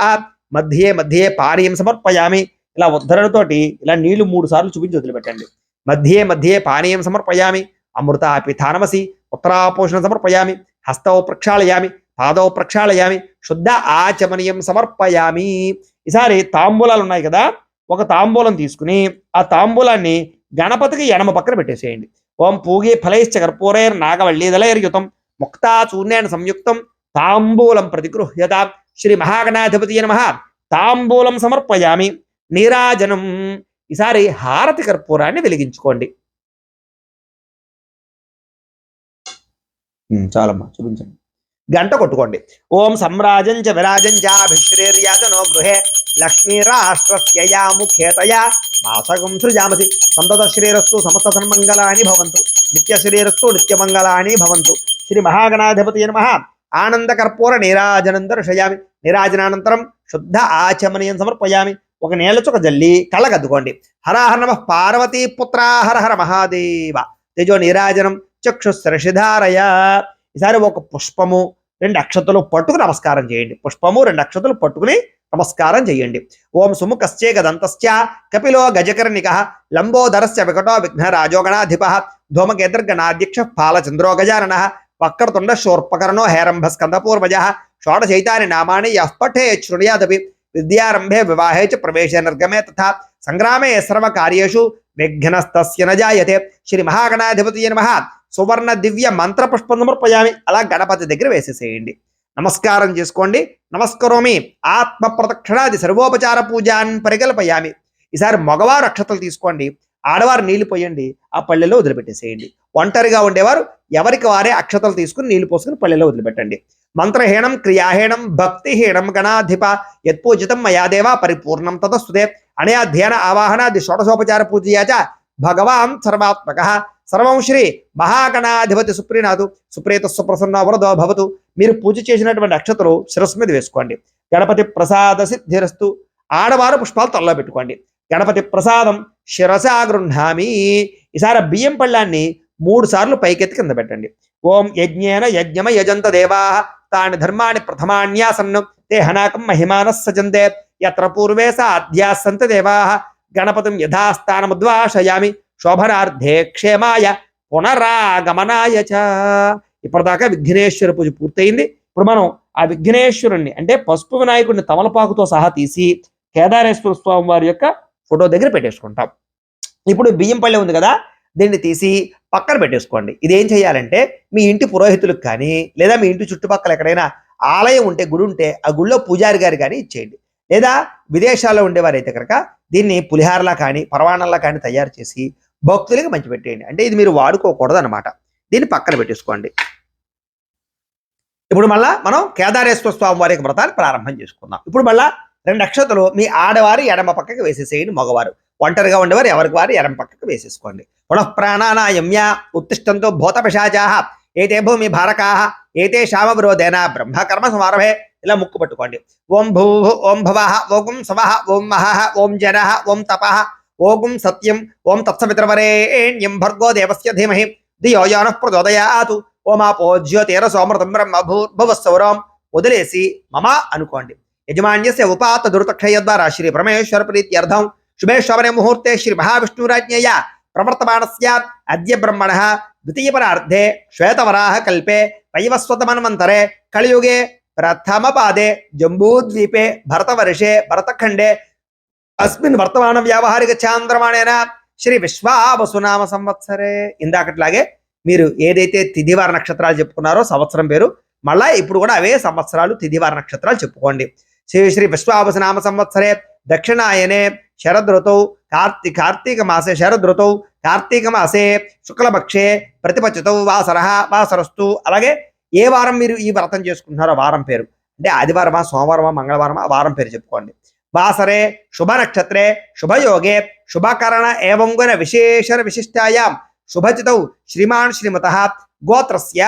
మధ్యే మధ్యే పానీయం సమర్పయామి. ఇలా ఉద్ధరణతోటి ఇలా నీళ్లు 3 సార్లు చూపించి వదిలిపెట్టండి. మధ్యే మధ్యే పానీయం సమర్పయామి. అమృత పిథానమసి ఉత్తరాపోషణ సమర్పయామి. హస్తౌ ప్రక్షాళయామి, పాదౌ ప్రక్షాళయామి, శుద్ధ ఆచమనీయం సమర్పయామి. ఈసారి తాంబూలాలు ఉన్నాయి కదా, ఒక తాంబూలం తీసుకుని ఆ తాంబూలాన్ని గణపతికి ఎడమ పక్కన పెట్టేసేయండి. ఓం పూగే ఫలైశ్చ కర్పూరైర్ నాగవల్లీదలైర్యుతం ముక్తా చూర్ణేన సంయుక్తం తాంబూలం ప్రతిగృహ్యత శ్రీ మహాగణాధిపతయ నమః తాంబూలం సమర్పయామి. నీరాజనం. ఈసారి హారతి కర్పూరాన్ని వెలిగించుకోండి. చాలమ్మా, చూపించండి. గంట కొట్టుకోండి. ఓం సమ్రాజం చ విరాజం చాభిశ్రేర్యాజనో గృహే లక్ష్మీరాష్ట్రస్యయా ముఖేతయా మాసగం సృజామసి సంతత శ్రీరస్తు సమస్త సన్మంగళాని భవంతు నిత్య శ్రీరస్తు నిత్యమంగళాని భవంతు. శ్రీ మహాగణాధిపతి నమః. ఆనంద కర్పూర నీరాజనం దర్శయామి. నీరాజనానంతరం శుద్ధ ఆచమనీయం సమర్పయామి. ఒక నీళ్ళ చుక్క జల్లి కళ్ళకద్దుకోండి. హరహర నమః పార్వతీ పుత్ర హర హర మహాదేవ. తేజో నీరాజనం చక్షుశ్రషిధారయ. ఈసారి ఒక పుష్పము 2 అక్షతలు పట్టుకుని నమస్కారం చేయండి. పుష్పము 2 అక్షతలు పట్టుకుని నమస్కారం చేయండి. ఓం సుముఖశ్చే గదంతశ్చ కపిలో గజకర్ణిక లంబోదరస్య వికటో విఘ్నరాజోగణాధిప ధూమకేతర్గణాధ్యక్ష పాలచంద్రో గజానన వక్రతుండ శూర్పకర్ణో హేరంభ స్కందపూర్వజ షోడశైతాని నామాని యః పఠేత్ శృణుయాదపి విద్యారంభే వివాహే చ ప్రవేశే నిర్గమే తథా సంగ్రామే సర్వకార్యేషు విఘ్నస్తస్య న జాయతే. శ్రీ మహాగణాధిపతి నమః. సువర్ణ దివ్య మంత్ర పుష్పం సమర్పయామి. అలా గణపతి దగ్గర వేసేసేయండి. నమస్కారం చేసుకోండి. నమస్కరోమి. ఆత్మ ప్రదక్షిణాది సర్వోపచార పూజాన్ పరికల్పయామి. ఈసారి మగవారు అక్షతలు తీసుకోండి, ఆడవారు నీళ్లు పోయండి, ఆ పల్లెలో వదిలిపెట్టేసేయండి. ఒంటరిగా ఉండేవారు ఎవరికి వారే అక్షతలు తీసుకుని నీళ్లు పోసుకుని పల్లెలో వదిలిపెట్టండి. మంత్రహీనం క్రియాహీనం భక్తిహీనం గణాధిప యత్పూజితం మయాదేవ పరిపూర్ణం తదస్తుతే. అనయా ధ్యాన ఆవాహనాది షోడశోపచార పూజయాచ భగవాన్ సర్వాత్మక. సర్వం శ్రీ మహాగణాధిపతి సుప్రీనాథు సుప్రీత సుప్రసన్న వరదో భవతు. మీరు పూజ చేసినటువంటి అక్షతలు శిరస్సు మీద వేసుకోండి. గణపతి ప్రసాద సిద్ధిరస్తు. ఆడవారు పుష్పాలు తలలో పెట్టుకోండి. గణపతి ప్రసాదం శిరసా గృహ్ణామి. ఈసారి బియ్యం పళ్ళాన్ని 3 సార్లు పైకెత్తి కింద పెట్టండి. ఓం యజ్ఞేన యజ్ఞమ యజంత దేవా తాని ధర్మాణి ప్రథమాన్యాసన్నం తే హనాకం మహిమానః సజంతే యత్ర పూర్వే సాధ్యాస్సంత దేవా గణపతిం యథాస్థానముద్వాసయామి శోభనార్థే క్షేమాయ పునరాగమనాయ చ. ఇప్పటిదాకా విఘ్నేశ్వర పూజ పూర్తయింది. ఇప్పుడు మనం ఆ విఘ్నేశ్వరుణ్ణి అంటే పసుపు వినాయకుడిని తమలపాకుతో సహా తీసి కేదారేశ్వర స్వామి వారి యొక్క ఫోటో దగ్గర పెట్టేసుకుంటాం. ఇప్పుడు బియ్యం పళ్ళె ఉంది కదా, దీన్ని తీసి పక్కన పెట్టేసుకోండి. ఇదేం చేయాలంటే మీ ఇంటి పురోహితులకు కానీ లేదా మీ ఇంటి చుట్టుపక్కల ఎక్కడైనా ఆలయం ఉంటే, గుడి ఉంటే ఆ గుడిలో పూజారి గారు కానీ ఇచ్చేయండి. లేదా విదేశాల్లో ఉండేవారైతే కనుక దీన్ని పులిహారలా కానీ పరవాణంలా కానీ తయారు చేసి భక్తులకి పంచిపెట్టేయండి. అంటే ఇది మీరు వాడుకోకూడదు అనమాట. దీన్ని పక్కన పెట్టేసుకోండి. ఇప్పుడు మళ్ళా మనం కేదారేశ్వర స్వామి వారి యొక్క వ్రతాన్ని ప్రారంభం చేసుకుందాం. ఇప్పుడు మళ్ళా 2 అక్షతలు మీ ఆడవారి ఎడమ పక్కకి వేసేసేయండి. మగవారు ఒంటరిగా ఉండేవారు ఎవరికి వారు ఎడమ పక్కకి వేసేసుకోండి. పునఃప్రాణానాయమ్య ఉత్తిష్టంతో భూత పిశాచాః ఏతే భూమి భారకాః ఏతే శామవిరోధేన బ్రహ్మకర్మ సమారభే. ఇలా ముక్కు పట్టుకోండి. ఓం భూ ఓం భవః ఓం సవః ఓం మహః ఓం జనః ఓం తపః ఓం సత్యం ఓం తత్సవితర్వరేణ్యం భర్గో దేవస్య ధీమహి ధియో యో నః ప్రచోదయాతు. ఓమాపో జ్యోతిరసోమృతం బ్రహ్మభూర్భువస్సౌరం. వదిలేసి మమ అనుకోండి. యజమాన్యస్య ఉపాత దురుతక్షయ ద్వారా శ్రీ పరమేశ్వర ప్రీత్యర్థం శుభే శోభనే ముహూర్తే శ్రీ మహావిష్ణురాజ్ఞయ ప్రవర్తమానస్య అద్య బ్రహ్మణః ద్వితీయపరార్ధే శ్వేతవరాహ కల్పే వైవస్వతమన్వంతరే కలియుగే ప్రథమ పాదే జంబూద్వీపే భరతవర్షే భరతఖండే అస్మిన్ వర్తమాన వ్యావహారిక చాంద్రమాణేన శ్రీ విశ్వావసునామ సంవత్సరే. ఇందాకట్లాగే మీరు ఏదైతే తిథివార నక్షత్రాలు చెప్పుకున్నారో సంవత్సరం పేరు, మళ్ళా ఇప్పుడు కూడా అవే సంవత్సరాలు తిథివార నక్షత్రాలు చెప్పుకోండి. శ్రీ విశ్వావసునామ సంవత్సరే దక్షిణాయనే శరదృతౌ కార్తీక మాసే శరదృతౌ కార్తీక మాసే శుక్లపక్షే ప్రతిపచ్చితౌ వాసరస్తు. అలాగే ఏ వారం మీరు ఈ వ్రతం చేసుకుంటున్నారో వారం పేరు, అంటే ఆదివారమా సోమవారమా మంగళవారమా వారం పేరు చెప్పుకోండి. వాసరే శుభ నక్షత్రే శుభయోగే శుభకరణ ఏవంగున విశేషణ విశిష్టాయాం శుభచితౌ శ్రీమాన్ శ్రీమతః గోత్రస్య.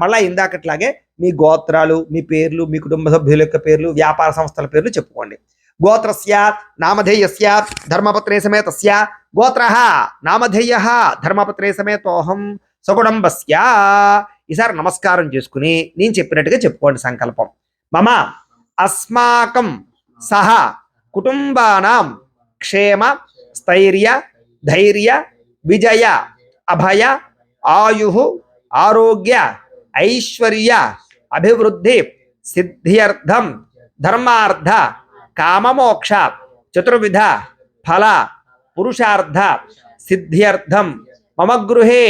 మళ్ళా ఇందాకట్లాగే మీ గోత్రాలు, మీ పేర్లు, మీ కుటుంబ సభ్యుల యొక్క పేర్లు, వ్యాపార సంస్థల పేర్లు చెప్పుకోండి. గోత్రస్య నామధేయస్య ధర్మపత్రే సమేతస్య గోత్రః నామధేయః ధర్మపత్రే సమేతోహం సకుటుంబస్య. ఈసారి నమస్కారం చేసుకుని నేను చెప్పినట్టుగా చెప్పుకోండి సంకల్పం. మమ అస్మాకం సహ కుటుంబానాం క్షేమ స్థైర్య ధైర్య విజయ అభయ ఆయు ఆరోగ్య ఐశ్వర్య అభివృద్ధి సిద్ధ్యర్థం ధర్మార్థ కామమోక్ష చతుర్విధ ఫల పురుషార్థ సిద్ధ్యర్థం మమ గృహే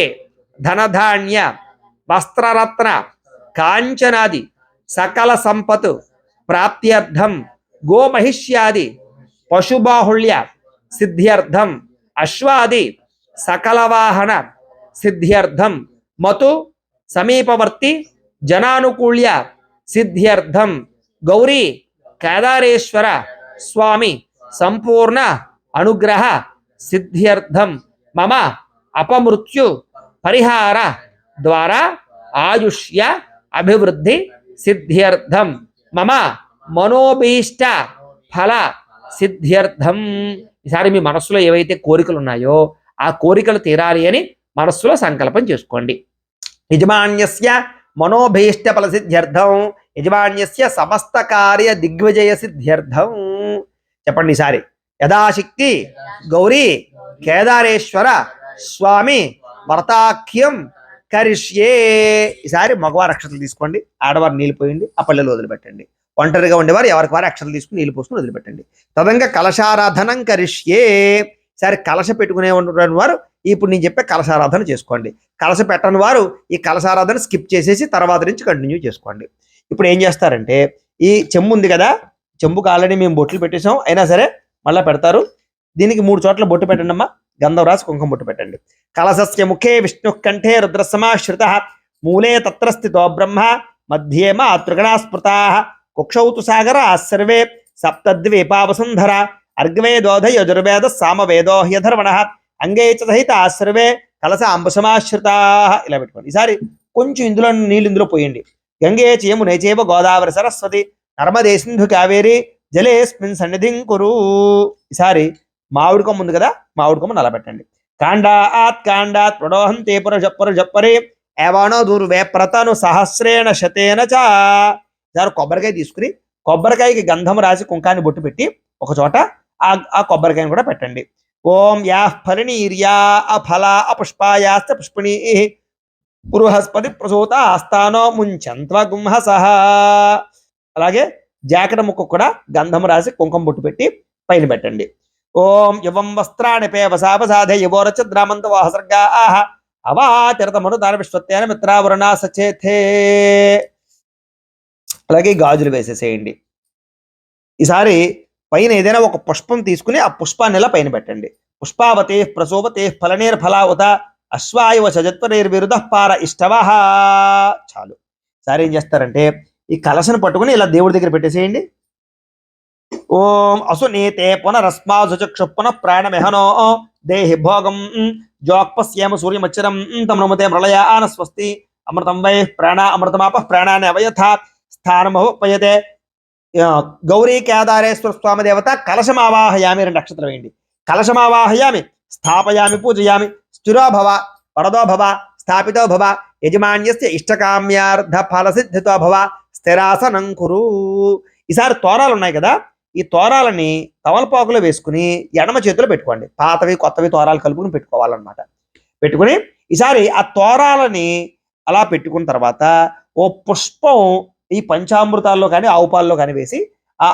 ధనధాన్య వస్త్రరత్న కాంచనాది సకల సంపత్ ప్రాప్త్యర్థం గోమహిష్యాది పశుబాహుళ్య సిద్ధ్యర్థం అశ్వాది సకల వాహన సిద్ధ్యర్థం మతు సమీపవర్తి జనానుకూల్య సిద్ధ్యర్థం గౌరీ కేదారేశ్వర స్వామి సంపూర్ణ అనుగ్రహ సిద్ధ్యర్థం మమ అపమృత్యు పరిహార ద్వారా ఆయుష్య అభివృద్ధి సిద్ధ్యర్థం మమ మనోభీష్ట ఫల సిద్ధ్యర్థం. ఈసారి మీ మనస్సులో ఏవైతే కోరికలు ఉన్నాయో ఆ కోరికలు తీరాలి అని మనస్సులో సంకల్పం చేసుకోండి. యజమాన్యస్య మనోభీష్ట ఫల సిద్ధ్యర్థం యజమాన్యస్య సమస్త కార్య దిగ్విజయ సిద్ధ్యర్థం. చెప్పండి ఈసారి. యథాశక్తి గౌరీ కేదారేశ్వర స్వామి వ్రతాఖ్యం కరిష్యే. ఈసారి మగవారు అక్షతలు తీసుకోండి, ఆడవారు నీళ్ళు పోయండి, ఆ పల్లెలు వదిలిపెట్టండి. ఒంటరిగా ఉండేవారు ఎవరికి వారు అక్షతలు తీసుకుని నీళ్ళు పోసుకుని వదిలిపెట్టండి. తదంగా కలశారాధనం కరిష్యే. ఈసారి కలశ పెట్టుకునే వారు ఇప్పుడు నేను చెప్పే కలశారాధన చేసుకోండి. కలశ పెట్టని వారు ఈ కలశారాధన స్కిప్ చేసేసి తర్వాత నుంచి కంటిన్యూ చేసుకోండి. ఇప్పుడు ఏం చేస్తారంటే ఈ చెంబు ఉంది కదా, చెంబుకి ఆల్రెడీ మేము బొట్లు పెట్టేసాం, అయినా సరే మళ్ళీ పెడతారు. దీనికి 3 చోట్ల బొట్టు పెట్టండి అమ్మా. గంధం రాసి కుంకుమ బొట్టు పెట్టండి. కలశస్య ముఖే విష్ణు కంఠే రుద్రసమాశ్రిత మూలే తత్ర స్థితో బ్రహ్మ మధ్యే మాతృగణా స్మృతా కుక్షౌ తు సాగర సర్వే సప్తద్వీపావసుంధర అర్గ్వేదోధ యజుర్వేద సామవేదో హ్యధర్వణ అంగే చ సహిత సర్వే కలశ అంబుసమాశ్రితా. ఇలా పెట్టుకోండి. ఈసారి కొంచెం ఇందులో నీళ్ళు ఇందులో పోయండి. గంగే చయమునే చేవ గోదావరి సరస్వతి నర్మదే సింధు కావేరి జలేస్మిన్ సన్నిధిం కురు. ఈసారి మామిడి కొమ్మ ఉంది కదా, మామిడి కొమ్మ నలబెట్టండి. కాండాత్ ప్రడోహంతే పురుషపరే ఏవాణో దూర్వేప్రతను సహస్రేణ శతేన చ. ఈసారి కొబ్బరికాయ తీసుకుని కొబ్బరికాయకి గంధం రాసి కుంకాన్ని బొట్టు పెట్టి ఒక చోట ఆ కొబ్బరికాయను కూడా పెట్టండి. ఓం యా ఫలినీర్యా అఫల అపుష్పాయాస్త పుష్పిణీ బృహస్పతి ప్రసూత ఆస్థానో ముంచంత్వ గుంహసహ. అలాగే జాకెట్ ముక్క కూడా గంధం రాసి కుంకుమ బొట్టు పెట్టి పైన పెట్టండి. ఓం యువం వస్త్రాణి పేవసావసాధే యువోరచ ద్రామంత వాహసర్గా ఆహ అవాతిరతమను దాన విశ్వత్యాన మిత్రావరుణా సచేతే. అలాగే గాజులు వేసేసేయండి. ఈసారి పైన ఏదైనా ఒక పుష్పం తీసుకుని ఆ పుష్పాన్ని ఇలా పైన పెట్టండి. పుష్పావతే ప్రసోవతే ఫలనేర్ ఫలావత అశ్వాయువ చజత్వరేర్విరుధ పార ఇష్టవహ. చాలు. ఈసారి ఏం చేస్తారంటే ఈ కలశను పట్టుకుని ఇలా దేవుడి దగ్గర పెట్టేసేయండి. ఓం అసునీతే పునరస్మాసుచక్షు పునః ప్రాణమెహనో దేహి భోగం జోక్పశ్యేమ సూర్యమచ్చరం తమ నమతే మృళయ ఆన స్వస్తి అమృతం వై ప్రాణ అమృతమాప ప్రాణాన్ని అవయథ స్థానమహోపయతే. గౌరీ కేదారేశ్వర స్వామి దేవత కలశమావాహయామి. 2 అక్షతలు వేయండి. కలశమావాహయామి స్థాపయామి పూజయామి. స్థిరో భవ వరదో భవ స్థాపితో భవ యజమాన్యస్య ఇష్టకామ్యార్థ ఫలసిద్ధితో భవ స్థిరాసనం కురు. ఈసారి తోరాలు ఉన్నాయి కదా, ఈ తోరాలని తమలపాకులో వేసుకుని ఎడమ చేతిలో పెట్టుకోండి. పాతవి కొత్తవి తోరాలు కలుపుకుని పెట్టుకోవాలన్నమాట. పెట్టుకుని ఈసారి ఆ తోరాలని అలా పెట్టుకున్న తర్వాత ఓ పుష్పం ఈ పంచామృతాల్లో కానీ ఆవు పాలలో కానీ వేసి ఆ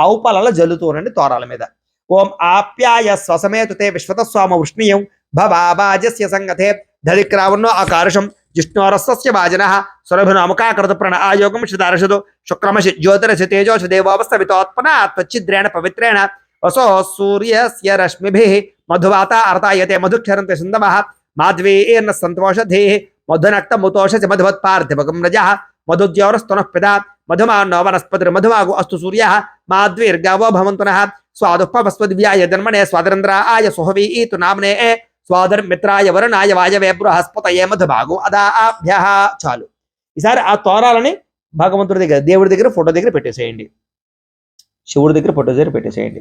ఆవు పాలలో జల్లుతూ ఉండండి తోరాల మీద. ఓం ఆప్యాయ స్వసమేతుతే విశ్వతస్వామ వృష్ణీయం భవాజస్య సంగతే దధిక్రావన్నో ఆకారుషం జిష్ణోరస్య వాజన సురభినాముకాకృత ప్రణ్ ఆయోగం శిదారషదు శుక్రమశి జ్యోతిరసి తేజోష దేవోపస్తవితోత్పన త్వచ్చిద్రేణ పవిత్రేణ వసో సూర్యస్య రశ్మిభిః మధువాత అర్తాయతే మధుక్షరంతే సింధవః మాధ్వేర్న సంతోషధే మధునక్తముతోషసి మధువత్పార్థివగం రజః మధుద్యోరస్తునః పితా మధుమాన్నో వనస్పతిర్మధుమాగు అస్తు సూర్యః మాద్వీర్గావో భవంతునః స్వాదుఃపవస్వద్వ్యాయ జన్మనే స్వాదరంద్రాయ సుహవీతు నామ్నే స్వాదర్మిత్రాయ వరుణాయ వాయవే బృహస్పతయే మధుభాగు అదాభ్యః. చాలు. ఈసారి ఆ తోరాలని భగవంతుడి దగ్గర దేవుడి దగ్గర ఫోటో దగ్గర పెట్టేసేయండి. శివుడి దగ్గర ఫోటో దగ్గర పెట్టేసేయండి.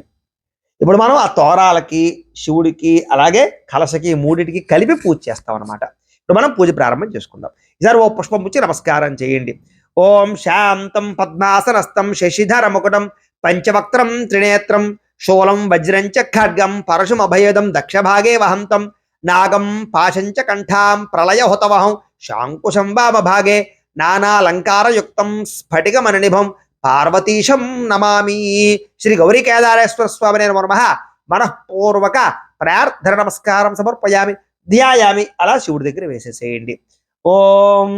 ఇప్పుడు మనం ఆ తోరాలకి శివుడికి అలాగే కలశకి మూడిటికి కలిపి పూజ చేస్తాం అనమాట. ఇప్పుడు మనం పూజ ప్రారంభం చేసుకుందాం. ఈసారి ఓ పుష్పం ముచ్చి నమస్కారం చేయండి. ఓం శాంతం పద్మాసనస్థం శశిధర ముకుటం పంచవక్త్రం త్రినేత్రం శూలం వజ్రంచ ఖడ్గం పరశుమభయదం దక్షభాగే వహంతం నాగం పాశంచ కంఠాం ప్రళయహుతవహం శాంకుశం వామభాగే నానాలంకారయుక్తం స్ఫటికమణినిభం పార్వతీశం నమామి. శ్రీ గౌరీ కేదారేశ్వర స్వామినే నమః మనఃపూర్వక ప్రార్థన నమస్కారం సమర్పయామి ధ్యాయామి. అలా శివుడి దగ్గర వేసేసేయండి. ఓం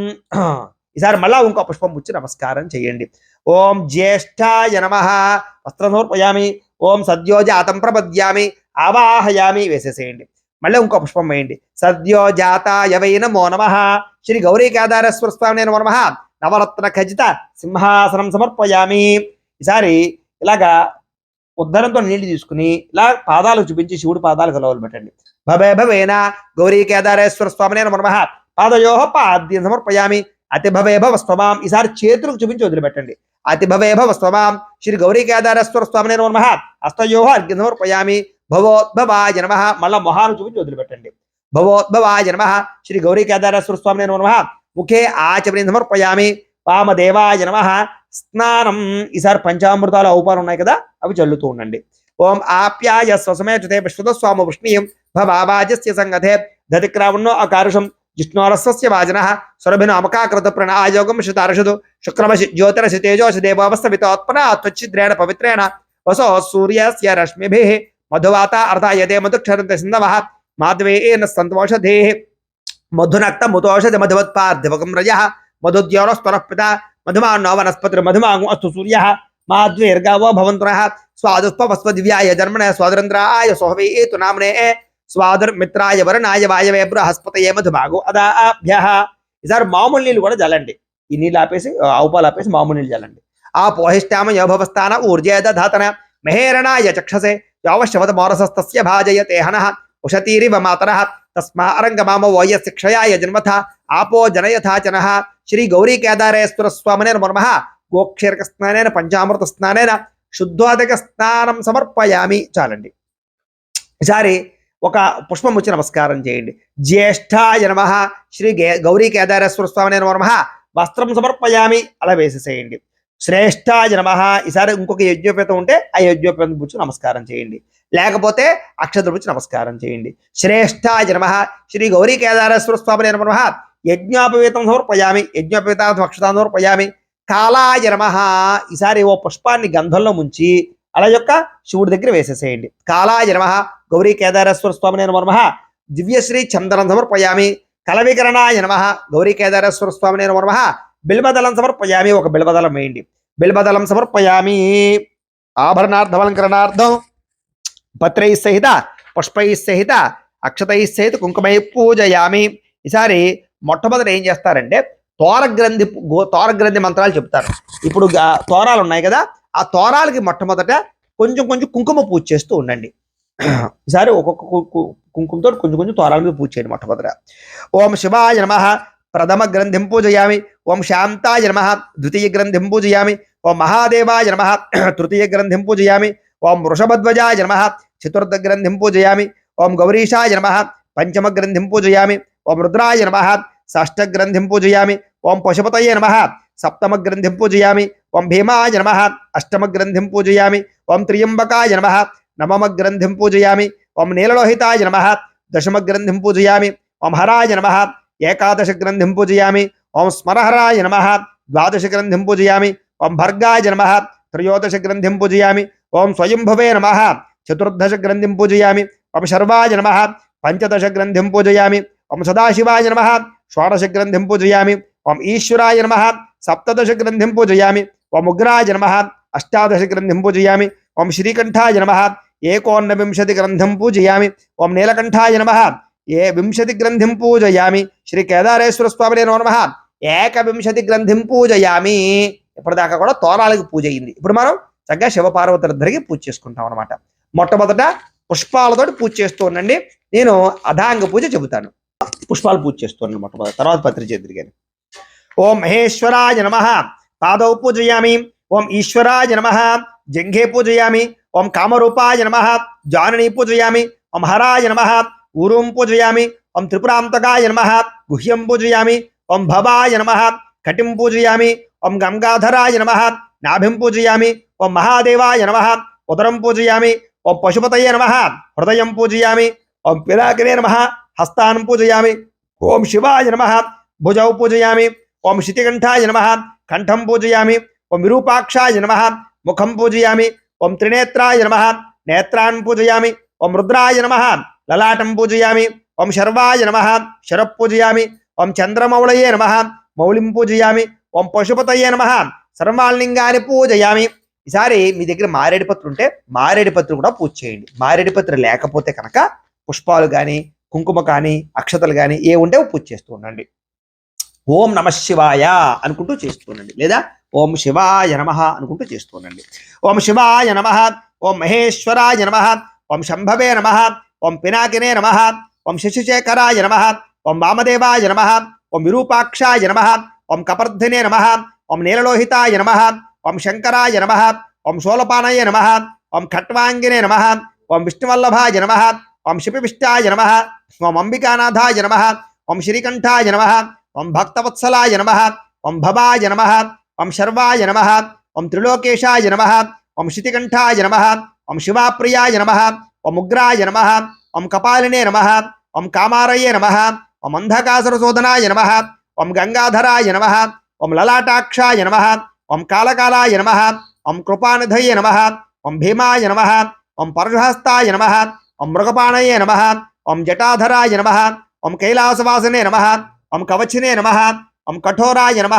ఈసారి మళ్ళా ఇంకో పుష్పం పుచ్చి నమస్కారం చేయండి. ఓం జ్యేష్ఠాయ నమః వస్త్రం సమర్పయామి. ఓం సద్యోజాతం ప్రపద్యామి ఆవాహయామి వేసేసేయండి. మళ్ళీ ఇంకో పుష్పం వేయండి. సద్యోజాతాయ వై నమో నమః శ్రీ గౌరీ కేదారేశ్వర స్వామి నమః నవరత్న ఖచ్చిత సింహాసనం సమర్పయామి. ఈసారి ఇలాగా ఉద్దరంతో నీళ్లు తీసుకుని ఇలా పాదాలు చూపించి శివుడు పాదాలు కలవలు పెట్టండి. భవే భవేన గౌరీ కేదారేశ్వర స్వామినే నమః పాదయోః పాద్యం సమర్పయామి. అతి భవే భవ స్వమాం. ఈసారి చేతులకు చూపించి వదిలిపెట్టండి. అతి భవే భవ స్వమాం శ్రీ గౌరీ కేదారేశ్వర స్వామినే నమః హస్తయోః అర్ఘ్యం సమర్పయామి. భవోద్భవాయ నమః. మళ్ళా మొహాను చూపించి వదిలిపెట్టండి. భవోద్భవాయ నమః శ్రీ గౌరీ కేదారేశ్వర స్వామినే నమః ముఖే ఆచమని సమర్పయామి. వామదేవాయ నమః స్నానం. ఈసారి పంచామృతాలు ఔపాలు ఉన్నాయి కదా, అవి చల్లుతూ ఉండండి. ఓం ఆప్యాయ స్వసమేచుతే విశ్వతస్వామ వృష్ణీయం భవాజస్య సంగతే దతిక్రావణో అకారుషం జిష్ణోరస్య వాజనః సురభినో అమకాకృత ప్రణాయోగం శతార్షదు శుక్రమసి జ్యోతిరసి తేజోసి దేవోపస్తవితోత్పన్నా త్వచ్చిద్రేణ పవిత్రేణ వసో సూర్యస్య రశ్మిభిః మధువాత అర్ధాయతే మధుక్షరంత సింధవః మాధ్వేన సంతోషధేః మధునక్త ముతోషధి మధువత్పార్థివకం రజః మధుద్యోరస్వరః పిత మధుమాన్నో వనస్పతిర్ మధుమాంగు అస్తు సూర్యః మాధ్వేర్గావో భవంతునః స్వాదుష్పవస్వ దివ్యాయ జన్మనే స్వాదరంద్రాయ సోహవేతు నామ్నే స్వాదుర్మిత్రాయ వరుణాయ వాయవే బృహస్పతయే మధుమాగు అదాభ్యః. ఈసారి మామూలు నీళ్ళు కూడా జల్లండి. ఈ నీళ్ళు ఆపేసి ఆవుపాలు ఆపేసి మామూలు నీళ్ళు జల్లండి. ఆ పోహిష్టామ యోభవస్థాన ఊర్జే దధాతన మెహేరణాయ చక్షసే యావశ్యవత మోరసస్తస్య భాజయతే హనః ఉషతీరివ మాతరః తస్మా అరంగమామ వోయ శిక్షయాయ జన్మథ ఆపో జనయథాచనః. శ్రీ గౌరీ కేదారేశ్వర స్వామినే నమః గోక్షీరక స్నానేన పంచామృత స్నానేన శుద్ధోదక స్నానం సమర్పయామి. చాలండి. ఈసారి ఒక పుష్పం వచ్చి నమస్కారం చేయండి. జ్యేష్ఠాయ నమః శ్రీ గౌరీ కేదారేశ్వర స్వామినే నమః వస్త్రం సమర్పయామి. అలా వేసేసేయండి. శ్రేష్ఠాయ నమః. ఈసారి ఇంకొక యజ్ఞోపేతం ఉంటే ఆ యజ్ఞోపేతం పుచ్చి నమస్కారం చేయండి, లేకపోతే అక్షతలు పుచ్చి నమస్కారం చేయండి. శ్రేష్ఠాయ నమః శ్రీ గౌరీ కేదారేశ్వర స్వామినే నమః యజ్ఞోపవేతం సమర్పయామి. యజ్ఞోపేతార్థం అక్షతాన్ని సమర్పయామి. కాలాయ నమః. ఈసారి ఓ పుష్పాన్ని గంధంలో ముంచి అలా యొక్క శివుడి దగ్గర వేసేసేయండి. కాలాయ నమః గౌరీ కేదారేశ్వర స్వామినే నమః దివ్యశ్రీ చందనం సమర్పయామి. కలవికరణాయ నమః గౌరీ కేదారేశ్వర స్వామినే నమః బిల్వదళం సమర్పయామి. ఒక బిల్వదళం వేయండి. బిల్వదళం సమర్పయామి. ఆభరణార్థమలంకరణార్థం పత్రై సహిత పుష్పై సహిత అక్షతై సహిత కుంకుమై పూజయామి. ఈసారి మొట్టమొదటి ఏం చేస్తారంటే తోరగ్రంథి మంత్రాలు చెప్తారు. ఇప్పుడు తోరాలు ఉన్నాయి కదా, ఆ తోరాలకి మొట్టమొదట కొంచెం కొంచెం కుంకుమ పూజ చేస్తూ ఉండండి. ఈసారి ఒక్కొక్క కుంకుమతో కొంచెం కొంచెం తోరాల మీద పూజ చేయండి మొట్టమొదట. ఓం శివాయ నమః ప్రథమ గ్రంథిం పూజయామి. ఓం శాంతాయ నమః ద్వితీయ గ్రంథిం పూజయామి. ఓం మహాదేవాయ నమః తృతీయ గ్రంథిం పూజయామి. ఓం వృషభధ్వజాయ నమః చతుర్థ గ్రంథిం పూజయామి. ఓం గౌరీశాయ నమః పంచమ గ్రంథిం పూజయామి. ఓం రుద్రాయ నమః షష్ఠ గ్రంథిం పూజయామి. ఓం పశుపతయే నమః సప్తమ గ్రంథిం పూజయామి. ఓం భీమాయ నమః అష్టమ గ్రంథిం పూజయామి. ఓం త్రియంబకాయ నమః నవమ గ్రంథిం పూజయామి. ఓం నీలలోహితాయ నమః దశమ గ్రంథిం పూజయామి. ఓం హరాయ నమః ఏకాదశ గ్రంథిం పూజయామి. ఓం స్మరహరాయ నమః ద్వాదశ గ్రంథిం పూజయామి. ఓం భర్గాయ నమః త్రయోదశ గ్రంథిం పూజయామి. ఓం స్వయంభవే నమః చతుర్దశ గ్రంథిం పూజయామి. ఓం శర్వాయ నమః పంచదశ గ్రంథిం పూజయామి. ఓం సదాశివాయ నమః షోడశ గ్రంథిం పూజయామి. ఓం ఈశ్వరాయ నమః సప్తదశ గ్రంథిం పూజయామి. ఓం ఉగ్రాయ నమః అష్టాదశ గ్రంథిం పూజయామి. ఓం శ్రీకంఠాయ నమః ఏకోనవింశతి గ్రంథం పూజయామి. ఓం నీలకంఠాయ నమః వింశతి గ్రంథిం పూజయామి. శ్రీ కేదారేశ్వర స్వామినే నమః ఏకవింశతి గ్రంథిం పూజయామి. ఇప్పటిదాకా కూడా తోరాలకి పూజ అయింది. ఇప్పుడు మనం చక్కగా శివపార్వతులిద్దరికి పూజ చేసుకుంటాం అనమాట. మొట్టమొదట పుష్పాలతోటి పూజ చేస్తూ ఉండండి. నేను అధాంగ పూజ చెబుతాను. పుష్పాలు పూజ చేస్తున్నాను మొట్టమొదటి, తర్వాత పత్రి చేద్దరు కానీ. ఓం మహేశ్వరాయ నమః పాదౌ పూజయామి. ఓం ఈశ్వరాయ నమః జంఘే పూజయామి. ఓం కామరూపాయ నమః జాననీ పూజయామి. ఓం హరాయ నమః ఊరుం పూజయామి. ఓం త్రిపురాంతకాయ నమః గుహ్యం పూజయామి. ఓం భవాయ నమః కటిం పూజయామి. ఓం గంగాధరాయ నమః నాభిం పూజయామి. ఓం మహాదేవాయ నమః ఉదరం పూజయామి. ఓం పశుపతయే నమః హృదయం పూజయామి. ఓం పినాకినే నమః హస్తానం పూజయామి. ఓం శివాయ నమః భుజౌ పూజయామి. ఓం శితికంఠాయ నమః కంఠం పూజయామి. ఓం విరూపాక్షాయ నమః ముఖం పూజయామి. ఓం త్రినేత్రాయ నమః నేత్రాన్ పూజయామి. ఓం రుద్రాయ నమః లలాటం పూజయామి. ఓం శర్వాయ నమః శరః పూజయామి. ఓం చంద్రమౌళయే నమః మౌళిం పూజయామి. ఓం పశుపతయే నమః సర్వాలింగాన్ని పూజయామి. ఈసారి మీ దగ్గర మారేడు పత్రులు ఉంటే మారేడు పత్రులు కూడా పూజ చేయండి. మారేడు పత్రులు లేకపోతే కనుక పుష్పాలు కానీ కుంకుమ కానీ అక్షతలు కానీ ఏ ఉంటే పూజ చేస్తూ ఉండండి. ఓం నమ శివాయ అనుకుంటూ చేస్తుండండి, లేదా ఓం శివాయ నమ అనుకుంటూ చేస్తుండండి. ఓం శివాయ నమ, ఓం మహేశ్వరాయ నమ, ఓం శంభవే నమ, ఓం పినాకినే నమ, ఓం శశిశేఖరాయ నమ, ఓం వామదేవాయ నమ, ఓం విరూపాక్షాయ నమ, ఓం కపర్ధినే నమ, ఓం నీలలోహితాయ నమ, ఓం శంకరాయ నమ, ఓం శూలపానయ నమ, ఓం ఖట్వాంగినే నమ, ఓం విష్ణువల్లభాయ నమ, ఓం శిపివిష్టాయ నమ, ఓం అంబికానాథాయ నమ, ఓం శ్రీకంఠాయ నమ, ఓం భక్తవత్సలాయ నమ, ఓం భవాయ నమ, ఓం శర్వాయ నమ, ఓం త్రిలోకేశాయ నమ, ఓం శితికంఠాయ నమ, ఓం శివాప్రియాయ నమ, ఓం ఉగ్రాయ నమ, ఓం కపాలినే నమ, ఓం కామారయే నమ, ఓం అంధకాసురశోధనాయ నమ, ఓం గంగాధరాయ నమ, ఓం లలాటాక్షాయ నమ, ఓం కాలకాలాయ నమ, ఓం కృపానిధయే నమ, ఓం భీమాయ నమ, ఓం పరశుహస్తాయ నమ, ఓం మృగపాణయే నమ, ఓం జటాధరాయ నమ, ఓం కైలాసవాసనే నమ, ఓం కవచినే నమ, ఓం కఠోరాయ నమ,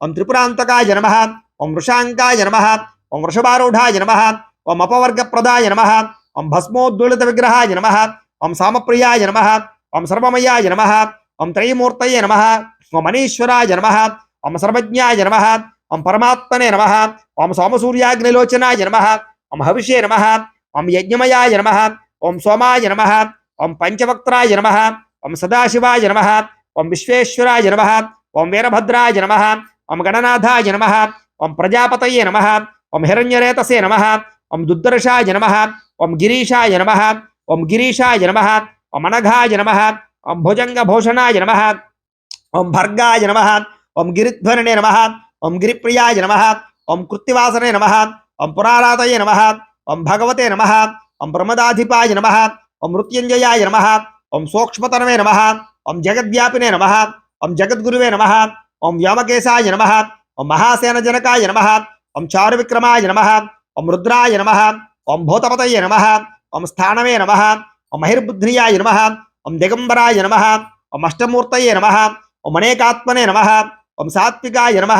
ఓం త్రిపురాంతకాయ నమ, ఓం వృషాంకాయ నమ, ఓం వృషభారూఢాయ నమ, ఓం అపవర్గప్రదాయ నమ, ఓం భస్మోద్దూళిత విగ్రహాయ నమ, ఓం సామప్రియాయ నమ, ఓం సర్వమయాయ నమ, ఓం త్రయమూర్తయే నమ, ఓం మనీశ్వరాయ నమ, ఓం సర్వజ్ఞాయ నమ, ఓం పరమాత్మనే నమ, ఓం సోమసూర్యాగ్నిలోచనాయ నమ, ఓం హవిషే నమ, ఓం యజ్ఞమయాయ నమ, ఓం సోమాయ నమ, ఓం పంచవక్త్రాయ నమ, ఓం సదాశివాయ నమ, ఓం విశ్వేశ్వరాయ నమ, ఓం వీరభద్రాయ నమ, ఓం గణనాథాయ నమ, ఓం ప్రజాపతయే నమ, ఓం హిరణ్యరేతసే నమ, ఓం దుద్దర్షాయ నమ, ఓం గిరీశాయ నమ, ఓం గిరీశాయ నమ, ఓం అనఘాయ నమ, ఓం భుజంగభూషణాయ నమ, ఓం భర్గాయ నమ, ఓం గిరిధ్వరణే నమ, ఓం గిరిప్రియాయ నమ, ఓం కృత్తివాసనే నమ, ఓం పురారాతయే నమ, ఓం భగవతే నమ, ఓం ప్రమదాధిపాయ నమ, ఓం మృత్యుంజయాయ నమ, ఓం సూక్ష్మతనవే నమ, ఓం జగద్వ్యాపినే నమ, ఓం జగద్గురువే నమ, ఓం వ్యోమకేశాయ నమ, ఓం మహాసేనజనకాయ నమ, ఓం చారువిక్రమాయ నమ, ఓం రుద్రాయ నమ, ఓం భూతపతయే నమ, ఓం స్థానవే నమ, ఓం మహిర్బుద్ధ్రియాయ నమ, ఓం దిగంబరాయ నమ, ఓం అష్టమూర్తయే నమ, ఓం అనేకాత్మనే నమ, ఓం సాత్వికాయ నమ,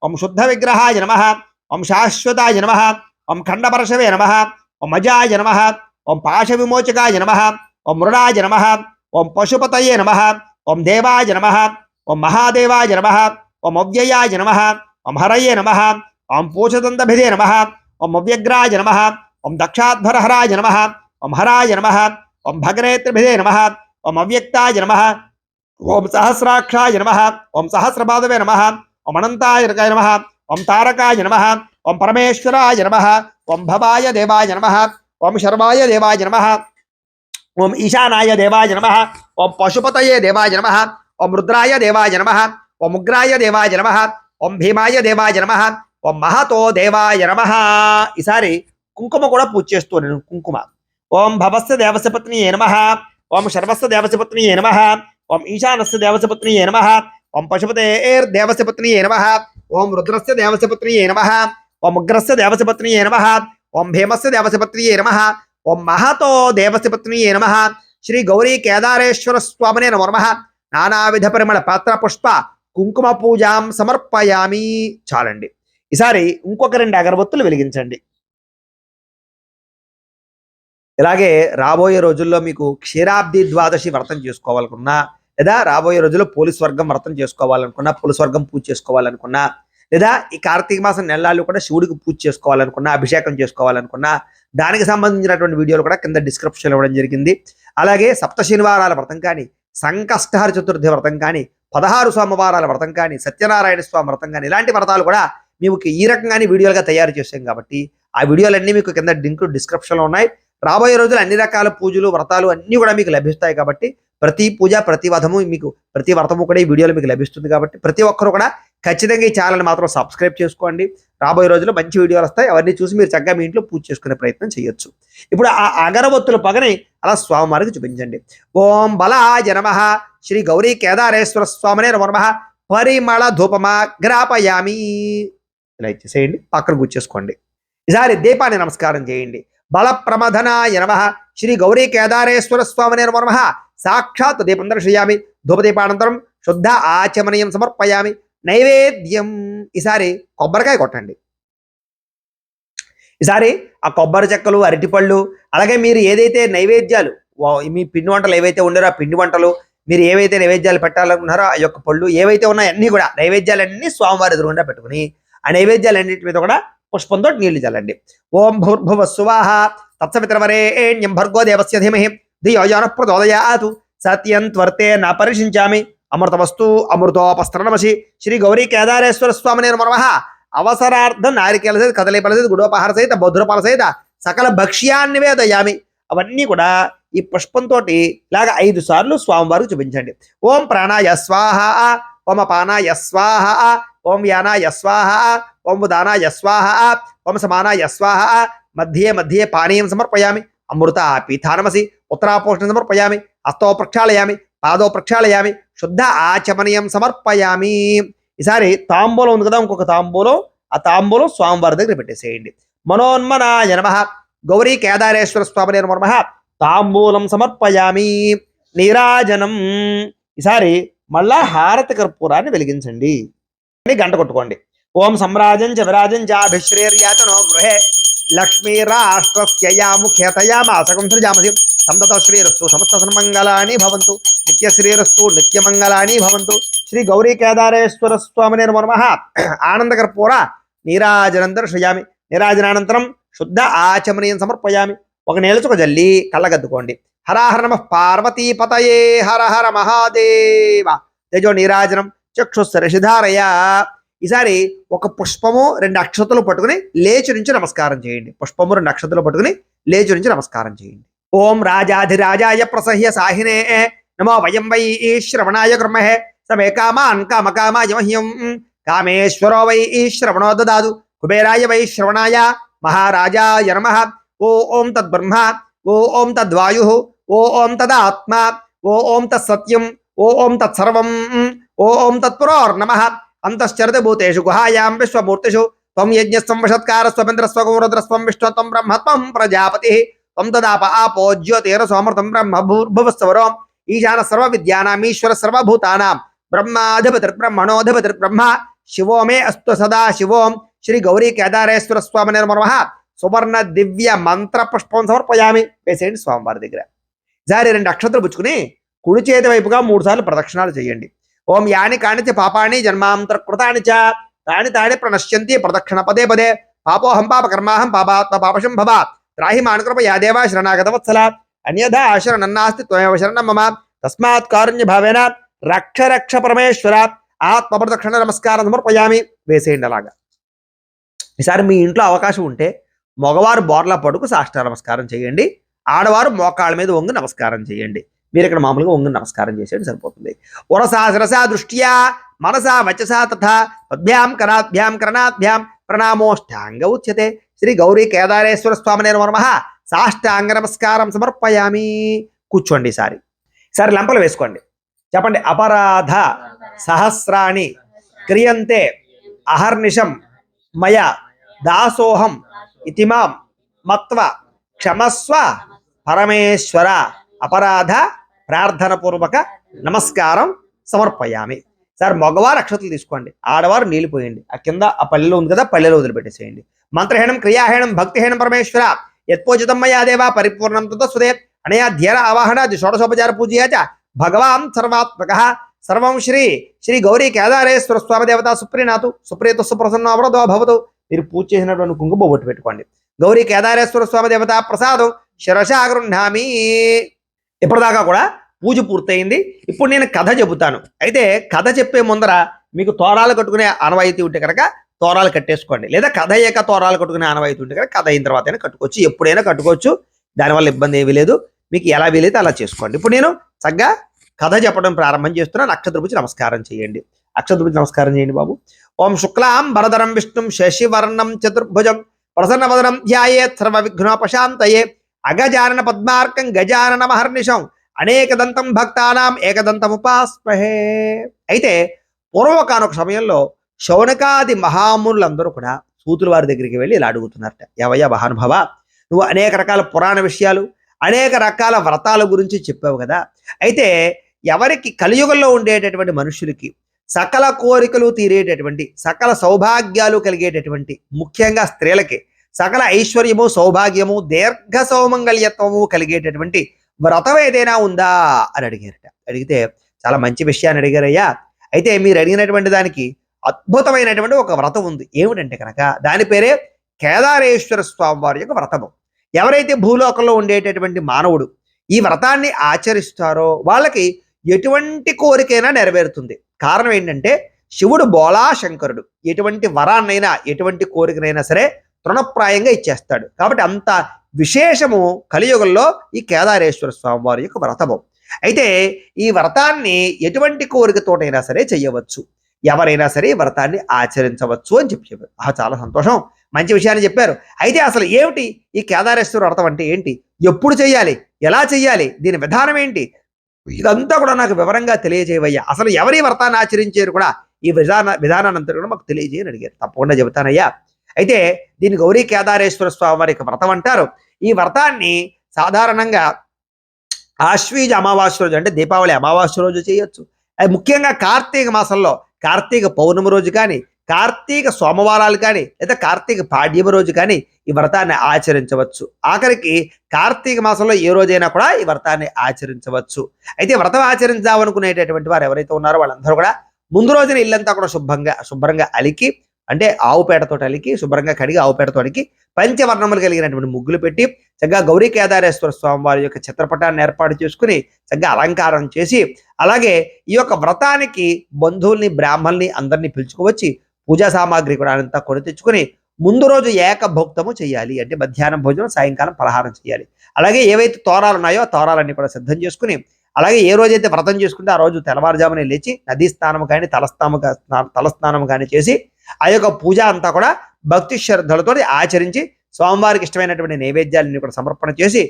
ఓం శుద్ధ విగ్రహాయ నమ, ఓం శాశ్వతాయ నమ, ఓం ఖండపరశవే నమ, ఓం అజాయ నమ, ఓం పాశవిమోచకాయ నమ, ఓం మృడాయ నమ, ఓం పశుపతయే నమ, ఓం దేవాయ నమ, ఓం మహాదేవాయ నమ, ఓం అవ్యయాయ నమ, ఓం హరయే నమ, ఓం పూషదంతభిదే నమ, ఓం అవ్యగ్రాయ నమ, ఓం దక్షాధ్వరహరాయ నమ, ఓం హరాయ నమ, ఓం భగనేత్రభిదే నమ, ఓం అవ్యక్తాయ నమ, ఓం సహస్రాక్షాయ నమ, ఓం సహస్రపాదవే నమ, ఓం అనంతాయ నమ, ఓం తారకాయ నమ, ఓం పరమేశ్వరాయ నమ, ఓం భవాయ దేవాయ నమ, ఓం శర్వాయ దేవాయ నమ, ఓం ఈశానాయ దేవాయ నమ, ఓం పశుపతయే దేవాయ నమ, ఓం రుద్రాయ దేవాయ నమ, ఓం ఉగ్రాయ దేవాయ నమ, ఓం భీమాయ దేవాయ నమ, ఓం మహతో దేవాయ నమ. ఈసారి కుంకుమ కూడా పూజ చేస్తున్నాను. కుంకుమ ఓం భవస్య దేవస్య పత్నియే నమ, ఓం శర్వస్య దేవస్య పత్నియే నమ, ఓం ఈశానస్య దేవస్య పత్నియే నమ, ఓం పశుపతేర్ దేవస్య పత్నియే నమ, ఓం రుద్రస్య దేవస్య పత్నియే నమ, ఓం ఉగ్రస్య దేవస్య పత్నియే నమ, ఓం భీమస్య దేవస్య పత్నియే నమ, ఓం మహతో దేవస్య పత్నియే నమ. శ్రీ గౌరీ కేదారేశ్వర స్వామినే నమో నమః. నానావిధ పరిమళ పాత్ర పుష్ప కుంకుమ పూజాం సమర్పయామి. చాలండి. ఈసారి ఇంకొక 2 అగరబత్తులు వెలిగించండి. ఇలాగే రాబోయే రోజుల్లో మీకు క్షీరాబ్ది ద్వాదశి వ్రతం చేసుకోవాలనుకున్నా, లేదా రాబోయే రోజుల్లో పోలీస్ వర్గం వ్రతం చేసుకోవాలనుకున్నా, పోలీస్ వర్గం పూజ చేసుకోవాలనుకున్నా, లేదా ఈ కార్తీక మాసం నెలలు కూడా శివుడికి పూజ చేసుకోవాలనుకున్నా, అభిషేకం చేసుకోవాలనుకున్నా, దానికి సంబంధించినటువంటి వీడియోలు కూడా కింద డిస్క్రిప్షన్లో ఇవ్వడం జరిగింది. అలాగే సప్త శనివారాల వ్రతం కానీ, సంకష్టహర చతుర్థి వ్రతం కానీ, 16 సోమవారాల వ్రతం కానీ, సత్యనారాయణ స్వామి వ్రతం కానీ, ఇలాంటి వ్రతాలు కూడా మీకు ఈ రకంగానే వీడియోలుగా తయారు చేసాం కాబట్టి ఆ వీడియోలన్నీ మీకు కింద లింక్ డిస్క్రిప్షన్లో ఉన్నాయి. రాబోయే రోజులు అన్ని రకాల పూజలు వ్రతాలు అన్నీ కూడా మీకు లభిస్తాయి కాబట్టి ప్రతి పూజ ప్రతి వ్రతము కూడా ఈ వీడియోలో మీకు లభిస్తుంది కాబట్టి ప్రతి ఒక్కరు కూడా ఖచ్చితంగా ఈ ఛానల్ మాత్రం సబ్స్క్రైబ్ చేసుకోండి. రాబోయే రోజుల్లో మంచి వీడియోలు వస్తాయి. అవన్నీ చూసి మీరు చక్కగా మీ ఇంట్లో పూజ చేసుకునే ప్రయత్నం చేయొచ్చు. ఇప్పుడు ఆ అగరబత్తుల పగని అలా స్వామివారికి చూపించండి. ఓం బలాయ నమః. శ్రీ గౌరీ కేదారేశ్వర స్వామినే నమో నమః. పరిమళ ధూపమా గ్రాపయామి. ఇలా ఇచ్చేసేయండి, పక్కన కూర్చేసుకోండి. ఈసారి దీపాన్ని నమస్కారం చేయండి. బల ప్రమథనాయ నమః. శ్రీ గౌరీ కేదారేశ్వర స్వామినే నమో నమః. సాక్షాత్ దీపం దర్శయామి. ధూపదీపానంతరం శుద్ధ ఆచమనీయం సమర్పయామి. నైవేద్యం. ఈసారి కొబ్బరికాయ కొట్టండి. ఈసారి ఆ కొబ్బరి చెక్కలు, అరటిపళ్ళు, అలాగే మీరు ఏదైతే నైవేద్యాలు మీ పిండి వంటలు ఏవైతే ఉండారో ఆ పిండి వంటలు, మీరు ఏవైతే నైవేద్యాలు పెట్టాలనుకున్నారో ఆ యొక్క పళ్ళు ఏవైతే ఉన్నాయో అన్నీ కూడా నైవేద్యాలన్నీ స్వామివారి ఎదురుగుండా పెట్టుకుని ఆ నైవేద్యాలన్నింటి మీద కూడా పుష్పంతో నీళ్లు చల్లండి. ఓం భూర్భువ స్వాహ తత్సవితరవరేణ్యం భర్గో దేవస్య ధీమహి ధియో యో నః ప్రచోదయాత్ సత్యం త్వర్తే నా పరిశించామి అమృతవస్తు అమృతోపస్త్రనమసి శ్రీ గౌరీ కేదారేశ్వర స్వామి నిర్మనమః అవసరార్థం నారికేల సహిత కదలీపల సహిత గుడోపహార సహిత బౌద్ధపాల సహిత సకల భక్ష్యాన్ని వేదయామి. అవన్నీ కూడా ఈ పుష్పంతో ఇలాగ 5 సార్లు స్వామివారికి చూపించండి. ఓం ప్రాణాయ స్వాహ, ఓం అపానాయ స్వాహ, ఓం యానాయ స్వాహ, ఓం ఉదానాయ స్వాహ, ఓం సమానాయ స్వాహ, మధ్యే మధ్యే పానీయం సమర్పయామి, అమృత పీఠానమసి ఉత్తరాపోషణం సమర్పయామి, హస్తో ప్రక్షాళయామి, పాదో ప్రక్షాళయామి, శుద్ధ ఆచమనీయం సమర్పయామి. ఈసారి తాంబూలం ఉంది కదా, ఇంకొక తాంబూలం, ఆ తాంబూలం స్వామివారి దగ్గర పెట్టేసేయండి. మనోన్మనాయ నమః గౌరీ కేదారేశ్వర స్వామి నమః తాంబూలం సమర్పయామి. నీరాజనం. ఈసారి మళ్ళా హారతి కర్పూరాన్ని వెలిగించండి, గంట కొట్టుకోండి. ఓం సమ్రాజం చ విరాజం చాభిశ్రేర్యాచనో గృహే లక్ష్మీ రాష్ట్రస్యయా ముఖ్యతయామాసకం సృజామసి సంతత శ్రీరస్తు సమస్త సన్మంగళాని భవంతు నిత్యశ్రీరస్తు నిత్యమంగళాని భవంతు. శ్రీ గౌరీ కేదారేశ్వర స్వామి నమః ఆనంద కర్పూర నీరాజనం దర్శయామి. నీరాజనానంతరం శుద్ధ ఆచమనీయం సమర్పయామి. ఒక నేలచుక జల్లి కళ్ళగద్దుకోండి. హరహర నమః పార్వతీపతయే హర హర మహాదేవ. తేజో నీరాజనం చక్షుస్సరసిధారయ. ఈసారి ఒక పుష్పము 2 అక్షతలు పట్టుకుని లేచి నుంచి నమస్కారం చేయండి. పుష్పము 2 అక్షతలు పట్టుకుని లేచి నుంచి నమస్కారం చేయండి. ఓం రాజాధిరాజాయ ప్రసహ్య సాహినే నమో వయం వై శ్రవణాయ కర్మహే సమే కామాన్ కామకామాయ మహ్యం కామేశ్వరో వై శ్రవణో దదాదు కుబేరాయ వై శ్రవణాయ మహారాజాయ నమః. ఓం తద్బ్రహ్మ, ఓం తద్వాయు, ఓం తదాత్మ, ఓం తత్సత్యం, ఓం తత్సర్వం, ఓం తత్పురోర్నమః. అంతశ్చరతి భూతేషు గుహాయాం విశ్వమూర్తిషు త్వం యజ్ఞస్వం వషత్కారస్వమింద్రస్వం రుద్రస్వం విష్ణుత్వం బ్రహ్మత్వం ప్రజాపతి త్వం తదాప ఆపో జ్యోతిరసోమృతం బ్రహ్మ భూర్భువస్సవరో ఈశాన సర్వ విద్యానామీశ్వర సర్వభూతానాం బ్రహ్మాధిపతిర్బ్రహ్మణోధిపతిర్బ్రహ్మ శివో మే అస్తు సదా శివోం. శ్రీ గౌరీ కేదారేశ్వర స్వామి నమః సువర్ణ దివ్య మంత్ర పుష్పం సమర్పయామి. వేసేయండి స్వామివారి దగ్గర. జారి 2 అక్షతలు పుచ్చుకుని కుడి చేతి వైపుగా 3 సార్లు ప్రదక్షిణాలు చేయండి. ఓం యాని కానిచ పాపాని జన్మాంతర కృతాని చ తాని తాని ప్రణశ్యంతి ప్రదక్షిణ పదే పదే పాపోహం పాపకర్మాహం పాపాత్మ పాపశం భవ త్రాహి మానుకృప యా దేవ శరణాగత వత్సల అన్యథా శరణన్నాస్తి త్వమేవ శరణం మమ తస్మాత్ కారుణ్య భావేన రక్ష రక్ష పరమేశ్వర. ఆత్మ ప్రదక్షిణ నమస్కారం సమర్పయామి. వేసేయండి అలాగా. ఈసారి మీ ఇంట్లో అవకాశం ఉంటే మగవారు బోర్లా పడుకు సాష్టాంగ నమస్కారం చేయండి, ఆడవారు మోకాళ్ళ మీద వంగి నమస్కారం చేయండి. మీరు ఇక్కడ మామూలుగా వంగి నమస్కారం చేసేది సరిపోతుంది. ఉరసా శిరసా దృష్ట్యా మనసా వచసా తథా పద్భ్యాం కరాభ్యాం కరణాభ్యాం ప్రణామోష్టాంగ ఉచ్యతే. శ్రీ గౌరీ కేదారేశ్వర స్వామి నమః సాష్టాంగ నమస్కారం సమర్పయామి. కూర్చోండి. ఈసారి లంపలు వేసుకోండి. చెప్పండి. అపరాధ సహస్రాణి క్రియంతే అహర్నిశం మయ దాసోహం ఇతిమాం మత్వ క్షమస్వ పరమేశ్వర. అపరాధ ప్రార్థన పూర్వక నమస్కారం సమర్పయామి. సార్ మగవారు అక్షతలు తీసుకోండి, ఆడవారు నీళ్ళు పోయండి. ఆ కింద ఆ పల్లెలో ఉంది కదా, పల్లెలో వదిలిపెట్టేసేయండి. మంత్రహీనం క్రియాహీనం భక్తిహీనం పరమేశ్వర యత్పోజితం మయా దేవ పరిపూర్ణం తతస్సుదే అనయా ధ్యేర ఆవాహన షోడశోపచార పూజయా చ భగవాన్ సర్వాత్మక సర్వం శ్రీ శ్రీ గౌరీ కేదారేశ్వర స్వామి దేవత సుప్రీనాథు సుప్రీత సుప్రసన్న అవరదో భవతు. మీరు పూజ చేసినటువంటి కుంకుమ బొట్టు పెట్టుకోండి. గౌరీ కేదారేశ్వర స్వామి దేవత ప్రసాదం శిరసా గృహ్ణామి. ఇప్పటిదాకా కూడా పూజ పూర్తయింది. ఇప్పుడు నేను కథ చెబుతాను. అయితే కథ చెప్పే ముందర మీకు తోరాలు కట్టుకునే ఆనవాయితీ ఉంటే కనుక తోరాలు కట్టేసుకోండి, లేదా కథ అయ్యాక తోరాలు కట్టుకునే ఆనవాయితీ ఉంటే కనుక కథ అయిన తర్వాత అయినా కట్టుకోవచ్చు, ఎప్పుడైనా కట్టుకోవచ్చు. దానివల్ల ఇబ్బంది ఏమీ లేదు. మీకు ఎలా వీలైతే అలా చేసుకోండి. ఇప్పుడు నేను చక్కగా కథ చెప్పడం ప్రారంభం చేస్తున్నాను. నక్షత్రపుచ్చి నమస్కారం చేయండి. అక్షతపుచ్చి నమస్కారం చేయండి బాబు. ఓం శుక్లాం వరదరం విష్ణుం శశివర్ణం చతుర్భుజం ప్రసన్నవదనం ధ్యాయేత్ సర్వ విఘ్నోపశాంతయే అగజానన పద్మార్కం గజానన మహర్నిశం అనేకదంతం భక్తానాం ఏకదంతముపాస్మహే. అయితే పూర్వకానొక సమయంలో శౌనకాది మహామునులందరూ కూడా సూతుల వారి దగ్గరికి వెళ్ళి ఇలా అడుగుతున్నారట. ఎవయ్య మహానుభవ, నువ్వు అనేక రకాల పురాణ విషయాలు అనేక రకాల వ్రతాల గురించి చెప్పావు కదా. అయితే ఎవరికి కలియుగంలో ఉండేటటువంటి మనుషులకి సకల కోరికలు తీరేటటువంటి సకల సౌభాగ్యాలు కలిగేటటువంటి ముఖ్యంగా స్త్రీలకి సకల ఐశ్వర్యము సౌభాగ్యము దీర్ఘ సౌమంగళ్యత్వము కలిగేటటువంటి వ్రతం ఏదైనా ఉందా అని అడిగారట. అడిగితే చాలా మంచి విషయాన్ని అడిగారయ్యా. అయితే మీరు అడిగినటువంటి దానికి అద్భుతమైనటువంటి ఒక వ్రతం ఉంది. ఏమిటంటే కనుక దాని పేరే కేదారేశ్వర స్వామి వారి యొక్క వ్రతము. ఎవరైతే భూలోకంలో ఉండేటటువంటి మానవుడు ఈ వ్రతాన్ని ఆచరిస్తారో వాళ్ళకి ఎటువంటి కోరికైనా నెరవేరుతుంది. కారణం ఏంటంటే శివుడు బోళా శంకరుడు. ఎటువంటి వరాన్నైనా ఎటువంటి కోరికనైనా సరే తృణప్రాయంగా ఇచ్చేస్తాడు. కాబట్టి అంత విశేషము కలియుగంలో ఈ కేదారేశ్వర స్వామి వారి యొక్క వ్రతము. అయితే ఈ వ్రతాన్ని ఎటువంటి కోరికతోటైనా సరే చెయ్యవచ్చు, ఎవరైనా సరే ఈ వ్రతాన్ని ఆచరించవచ్చు అని చెప్పారు. చాలా సంతోషం, మంచి విషయాన్ని చెప్పారు. అయితే అసలు ఏమిటి ఈ కేదారేశ్వర వ్రతం అంటే ఏంటి, ఎప్పుడు చెయ్యాలి, ఎలా చెయ్యాలి, దీని విధానం ఏంటి, ఇదంతా కూడా నాకు వివరంగా తెలియజేయవయ్యా. అసలు ఎవరి వ్రతాన్ని ఆచరించారు కూడా ఈ విధానాన్ని అంతా కూడా మాకు తెలియజేయని అడిగారు. తప్పకుండా చెబుతానయ్యా. అయితే దీన్ని గౌరీ కేదారేశ్వర స్వామి వారి యొక్క వ్రతం అంటారు. ఈ వ్రతాన్ని సాధారణంగా ఆశ్వీజ అమావాస్య రోజు అంటే దీపావళి అమావాస్య రోజు చేయొచ్చు. అది ముఖ్యంగా కార్తీక మాసంలో కార్తీక పౌర్ణమి రోజు కానీ, కార్తీక సోమవారాలు కానీ, లేదా కార్తీక పాడ్యమి రోజు కానీ ఈ వ్రతాన్ని ఆచరించవచ్చు. ఆఖరికి కార్తీక మాసంలో ఏ రోజైనా కూడా ఈ వ్రతాన్ని ఆచరించవచ్చు. అయితే వ్రతం ఆచరించాలనుకునేటటువంటి వారు ఎవరైతే ఉన్నారో వాళ్ళందరూ కూడా ముందు రోజున ఇల్లంతా కూడా శుభ్రంగా అలికి, అంటే ఆవుపేటతో అలికి, శుభ్రంగా కడిగి ఆవుపేటతో అలికి పంచవర్ణములు కలిగినటువంటి ముగ్గులు పెట్టి చక్కగా గౌరీ కేదారేశ్వర స్వామి వారి యొక్క చిత్రపటాన్ని ఏర్పాటు చేసుకుని చక్కగా అలంకారం చేసి, అలాగే ఈ యొక్క వ్రతానికి బంధువుల్ని బ్రాహ్మణుల్ని అందరినీ పిలుచుకువచ్చి పూజా సామాగ్రి కూడా అంతా కొని తెచ్చుకుని ముందు రోజు ఏకభోక్తము చేయాలి. అంటే మధ్యాహ్నం భోజనం, సాయంకాలం పలహారం చేయాలి. అలాగే ఏవైతే తోరాలు ఉన్నాయో ఆ తోరాలన్నీ కూడా సిద్ధం చేసుకుని, అలాగే ఏ రోజైతే వ్రతం చేసుకుంటే ఆ రోజు తెల్లవారుజామునే లేచి నదీ స్నానం కానీ తలస్నానం కానీ చేసి ఆ యొక్క పూజ అంతా కూడా భక్తి శ్రద్ధలతో ఆచరించి స్వామివారికి ఇష్టమైనటువంటి నైవేద్యాలని కూడా సమర్పణ చేసి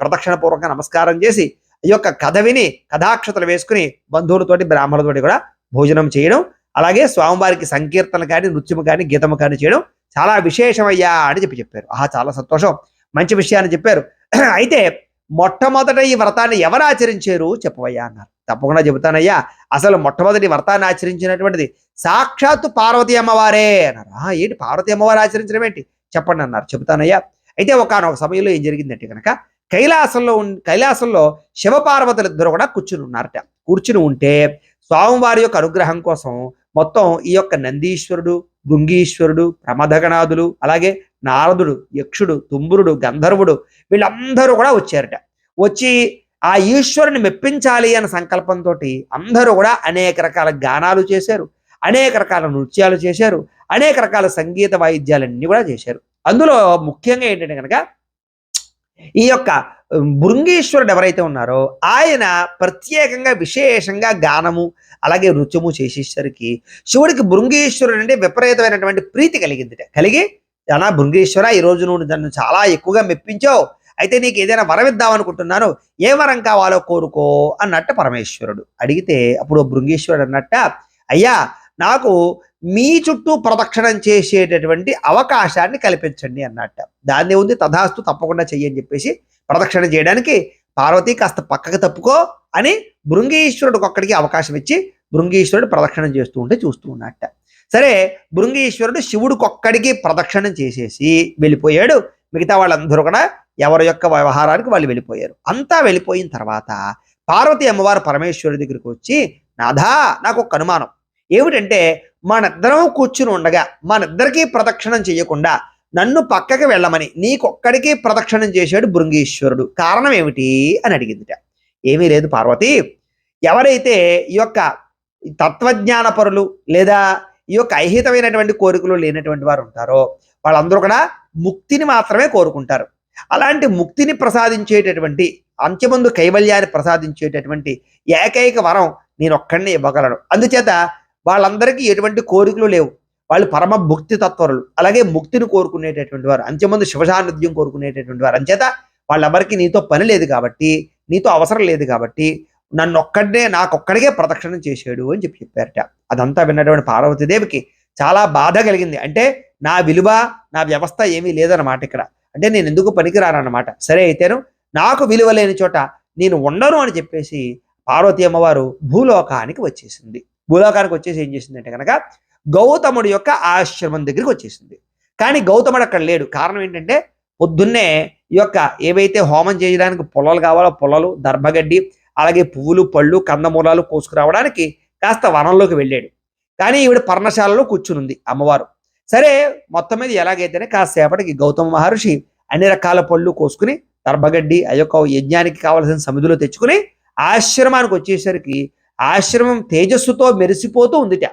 ప్రదక్షిణ పూర్వకంగా నమస్కారం చేసి ఈ యొక్క కథ విని కథాక్షతలు వేసుకుని బంధువులతోటి బ్రాహ్మణులతోటి కూడా భోజనం చేయడం, అలాగే స్వామివారికి సంకీర్తన కానీ, నృత్యము కానీ, గీతము కానీ చేయడం చాలా విశేషమయ్యా అని చెప్పారు. చాలా సంతోషం, మంచి విషయాన్ని చెప్పారు. అయితే మొట్టమొదట ఈ వ్రతాన్ని ఎవరు ఆచరించారు చెప్పవయ్యా అన్నారు. తప్పకుండా చెబుతానయ్యా. అసలు మొట్టమొదటి వ్రతాన్ని ఆచరించినటువంటిది సాక్షాత్తు పార్వతీ అమ్మవారే అన్నారు. ఏంటి పార్వతీ అమ్మవారు ఆచరించడం ఏంటి చెప్పండి అన్నారు. చెబుతానయ్యా. అయితే ఒకనొక సమయంలో ఏం జరిగిందంటే కనుక కైలాసంలో శివపార్వతులు ఇద్దరు కూడా కూర్చుని ఉంటే స్వామివారి యొక్క అనుగ్రహం కోసం మొత్తం ఈ యొక్క నందీశ్వరుడు, భృంగీశ్వరుడు, ప్రమదగణాదులు, అలాగే నారదుడు, యక్షుడు, తుంబురుడు, గంధర్వుడు వీళ్ళందరూ కూడా వచ్చారట. వచ్చి ఆ ఈశ్వరుని మెప్పించాలి అనే సంకల్పంతో అందరూ కూడా అనేక రకాల గానాలు చేశారు, అనేక రకాల నృత్యాలు చేశారు, అనేక రకాల సంగీత వాయిద్యాలన్నీ కూడా చేశారు. అందులో ముఖ్యంగా ఏంటంటే కనుక ఈ యొక్క భృంగీశ్వరుడు ఎవరైతే ఉన్నారో ఆయన ప్రత్యేకంగా విశేషంగా గానము అలాగే నృత్యము చేసేసరికి శివుడికి భృంగీశ్వరుడు అంటే విపరీతమైనటువంటి ప్రీతి కలిగి భృంగీశ్వర ఈ రోజు నువ్వు నన్ను చాలా ఎక్కువగా మెప్పించావు, అయితే నీకు ఏదైనా వరం ఇద్దామనుకుంటున్నాను, ఏ వరం కావాలో కోరుకో అన్నట్టు పరమేశ్వరుడు అడిగితే అప్పుడు భృంగీశ్వరుడు అన్నట్ట, అయ్యా నాకు మీ చుట్టూ ప్రదక్షిణం చేసేటటువంటి అవకాశాన్ని కల్పించండి అన్నట్ట. దాన్ని ఉంది తథాస్తు తప్పకుండా చెయ్యని చెప్పేసి ప్రదక్షిణ చేయడానికి పార్వతి కాస్త పక్కకు తప్పుకో అని భృంగీశ్వరుడికి ఒక్కడికి అవకాశం ఇచ్చి భృంగీశ్వరుడు ప్రదక్షిణం చేస్తూ ఉంటే చూస్తూ ఉన్నట్ట. సరే భృంగీశ్వరుడు శివుడికి ఒక్కడికి ప్రదక్షిణం చేసేసి వెళ్ళిపోయాడు. మిగతా వాళ్ళందరూ కూడా ఎవరి యొక్క వ్యవహారానికి వాళ్ళు వెళ్ళిపోయారు. అంతా వెళ్ళిపోయిన తర్వాత పార్వతి అమ్మవారు పరమేశ్వరుడి దగ్గరికి వచ్చి, నాథా నాకు ఒక అనుమానం ఏమిటంటే మనిద్దరం కూర్చుని ఉండగా మనిద్దరికీ ప్రదక్షిణం చేయకుండా నన్ను పక్కకి వెళ్ళమని నీకొక్కడికి ప్రదక్షిణం చేశాడు భృంగీశ్వరుడు, కారణం ఏమిటి అని అడిగిందిట. ఏమీ లేదు పార్వతి, ఎవరైతే ఈ యొక్క తత్వజ్ఞాన పరులు లేదా ఈ యొక్క ఐహితమైనటువంటి కోరికలు లేనటువంటి వారు ఉంటారో వాళ్ళందరూ కూడా ముక్తిని మాత్రమే కోరుకుంటారు. అలాంటి ముక్తిని ప్రసాదించేటటువంటి అంత్యమందు కైవల్యాన్ని ప్రసాదించేటటువంటి ఏకైక వరం నేను ఒక్కడిని ఇవ్వగలను. అందుచేత వాళ్ళందరికీ ఎటువంటి కోరికలు లేవు, వాళ్ళు పరమ భక్తి తత్వరులు, అలాగే ముక్తిని కోరుకునేటటువంటి వారు, అంత్యమందు శివసాన్నిధ్యం కోరుకునేటటువంటి వారు. అంచేత వాళ్ళెవరికి నీతో పని లేదు కాబట్టి, నీతో అవసరం లేదు కాబట్టి నాకొక్కడికే ప్రదక్షిణం చేశాడు అని చెప్పారట. అదంతా విన్నటువంటి పార్వతీదేవికి చాలా బాధ కలిగింది. అంటే నా విలువ నా వ్యవస్థ ఏమీ లేదన్నమాట ఇక్కడ, అంటే నేను ఎందుకు పనికిరానన్నమాట. సరే అయితేను నాకు విలువ లేని చోట నేను ఉండను అని చెప్పేసి పార్వతీ అమ్మవారు భూలోకానికి వచ్చేసింది. భూలోకానికి వచ్చేసి ఏం చేసిందంటే కనుక గౌతముడి యొక్క ఆశ్రమం దగ్గరికి వచ్చేసింది. కానీ గౌతముడు అక్కడ లేడు. కారణం ఏంటంటే పొద్దున్నే ఈ యొక్క ఏవైతే హోమం చేయడానికి పొలాలు కావాలో పొలాలు, దర్భగడ్డి, అలాగే పువ్వులు పళ్ళు కందమూలాలు కోసుకురావడానికి కాస్త వనంలోకి వెళ్ళాడు. కానీ ఈవిడ పర్ణశాలలో కూర్చునుంది అమ్మవారు. సరే మొత్తం మీద ఎలాగైతేనే కాసేపటికి గౌతమ మహర్షి అన్ని రకాల పళ్ళు కోసుకుని దర్భగడ్డి ఆ యొక్క యజ్ఞానికి కావలసిన సమిధిలో తెచ్చుకుని ఆశ్రమానికి వచ్చేసరికి ఆశ్రమం తేజస్సుతో మెరిసిపోతూ ఉందిట.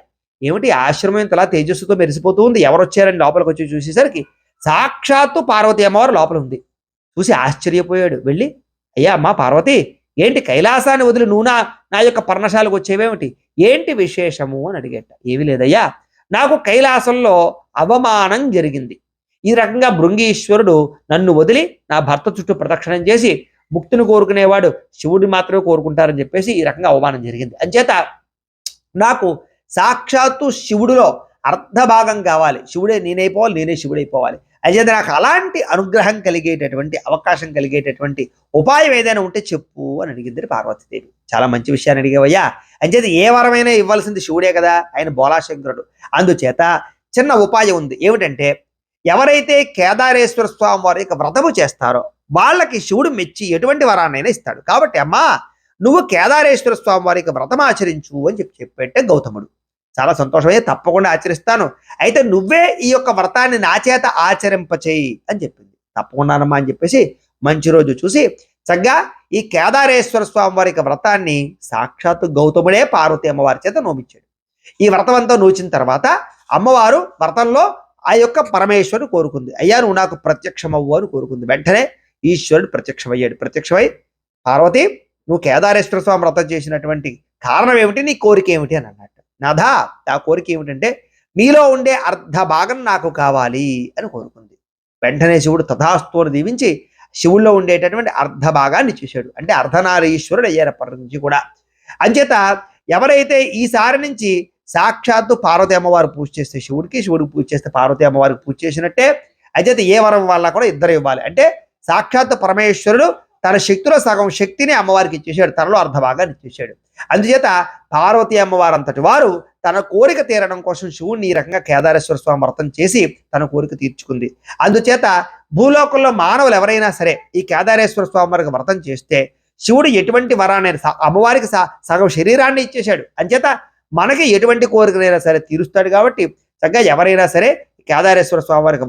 ఏమిటి ఆశ్రమం ఇంతలా తేజస్సుతో మెరిసిపోతూ ఉంది, ఎవరు వచ్చారని లోపలికి వచ్చి చూసేసరికి సాక్షాత్తు పార్వతీ అమ్మవారు లోపల ఉంది. చూసి ఆశ్చర్యపోయాడు. వెళ్ళి, అయ్యా అమ్మా పార్వతి, ఏంటి కైలాసాన్ని వదిలి నువ్వు నా యొక్క పర్ణశాలకు వచ్చేవేమిటి, ఏంటి విశేషము అని అడిగేట. ఏమీ లేదయ్యా, నాకు కైలాసంలో అవమానం జరిగింది. ఈ రకంగా భృంగీశ్వరుడు నన్ను వదిలి నా భర్త చుట్టూ ప్రదక్షిణం చేసి ముక్తిని కోరుకునేవాడు శివుడిని మాత్రమే కోరుకుంటారని చెప్పేసి ఈ రకంగా అవమానం జరిగింది. అంచేత నాకు సాక్షాత్తు శివుడిలో అర్ధభాగం కావాలి, శివుడే నేనైపోవాలి, నేనే శివుడైపోవాలి. అయితే నాకు అలాంటి అనుగ్రహం కలిగేటటువంటి అవకాశం కలిగేటటువంటి ఉపాయం ఏదైనా ఉంటే చెప్పు అని అడిగింది పార్వతీదేవి. చాలా మంచి విషయాన్ని అడిగావయ్యా. అంచేత ఏ వరమైనా ఇవ్వాల్సింది శివుడే కదా, ఆయన బోలాశంకరుడు. అందుచేత చిన్న ఉపాయం ఉంది. ఏమిటంటే ఎవరైతే కేదారేశ్వర స్వామి వారి యొక్క వ్రతము చేస్తారో వాళ్ళకి శివుడు మెచ్చి ఎటువంటి వరాన్నైనా ఇస్తాడు. కాబట్టి అమ్మా నువ్వు కేదారేశ్వర స్వామి వారి యొక్క వ్రతం ఆచరించు అని చెప్పేట్టే గౌతముడు. చాలా సంతోషమే, తప్పకుండా ఆచరిస్తాను. అయితే నువ్వే ఈ యొక్క వ్రతాన్ని నా చేత ఆచరింపచేయి అని చెప్పింది. తప్పకుండానమ్మా అని చెప్పేసి మంచి రోజు చూసి చక్కగా ఈ కేదారేశ్వర స్వామి వారి యొక్క వ్రతాన్ని సాక్షాత్తు గౌతముడే పార్వతీ అమ్మవారి చేత నోమిచ్చాడు. ఈ వ్రతం అంతా నూచిన తర్వాత అమ్మవారు వ్రతంలో ఆ యొక్క పరమేశ్వరుడు కోరుకుంది. అయ్యా నువ్వు నాకు ప్రత్యక్షమవ్వు అని కోరుకుంది. వెంటనే ఈశ్వరుడు ప్రత్యక్షమయ్యాడు. ప్రత్యక్షమై పార్వతి నువ్వు కేదారేశ్వర స్వామి వ్రతం చేసినటువంటి కారణం ఏమిటి, నీ కోరిక ఏమిటి అని అన్నట్టు. నాథా ఆ కోరిక ఏమిటంటే నీలో ఉండే అర్ధ భాగం నాకు కావాలి అని కోరుకుంది. వెంటనే శివుడు తథాస్తు అని దీవించి శివుల్లో ఉండేటటువంటి అర్ధ భాగాన్ని ఇచ్చేశాడు. అంటే అర్ధనారీశ్వరుడు అయ్యారు అప్పటి నుంచి కూడా. అంచేత ఎవరైతే ఈసారి నుంచి సాక్షాత్తు పార్వతీ అమ్మవారు పూజ చేస్తే శివుడికి, శివుడికి పూజ చేస్తే పార్వతీ అమ్మవారికి పూజ చేసినట్టే. అయితే ఏ వరం వల్ల కూడా ఇద్దరు ఇవ్వాలి. అంటే సాక్షాత్తు పరమేశ్వరుడు తన శక్తిలో సగం శక్తిని అమ్మవారికి ఇచ్చేసాడు, తనలో అర్ధ భాగాన్ని ఇచ్చేసాడు. అందుచేత పార్వతీ అమ్మవారు అంతటి వారు తన కోరిక తీరడం కోసం శివుడిని ఈ రకంగా కేదారేశ్వర స్వామి వ్రతం చేసి తన కోరిక తీర్చుకుంది. అందుచేత భూలోకంలో మానవులు ఎవరైనా సరే ఈ కేదారేశ్వర స్వామి వారికి వ్రతం చేస్తే శివుడు ఎటువంటి వరాన్నైనా అమ్మవారికి సగం శరీరాన్ని ఇచ్చేశాడు. అంచేత మనకి ఎటువంటి కోరికనైనా సరే తీరుస్తాడు. కాబట్టి చక్కగా ఎవరైనా సరే కేదారేశ్వర స్వామి వారికి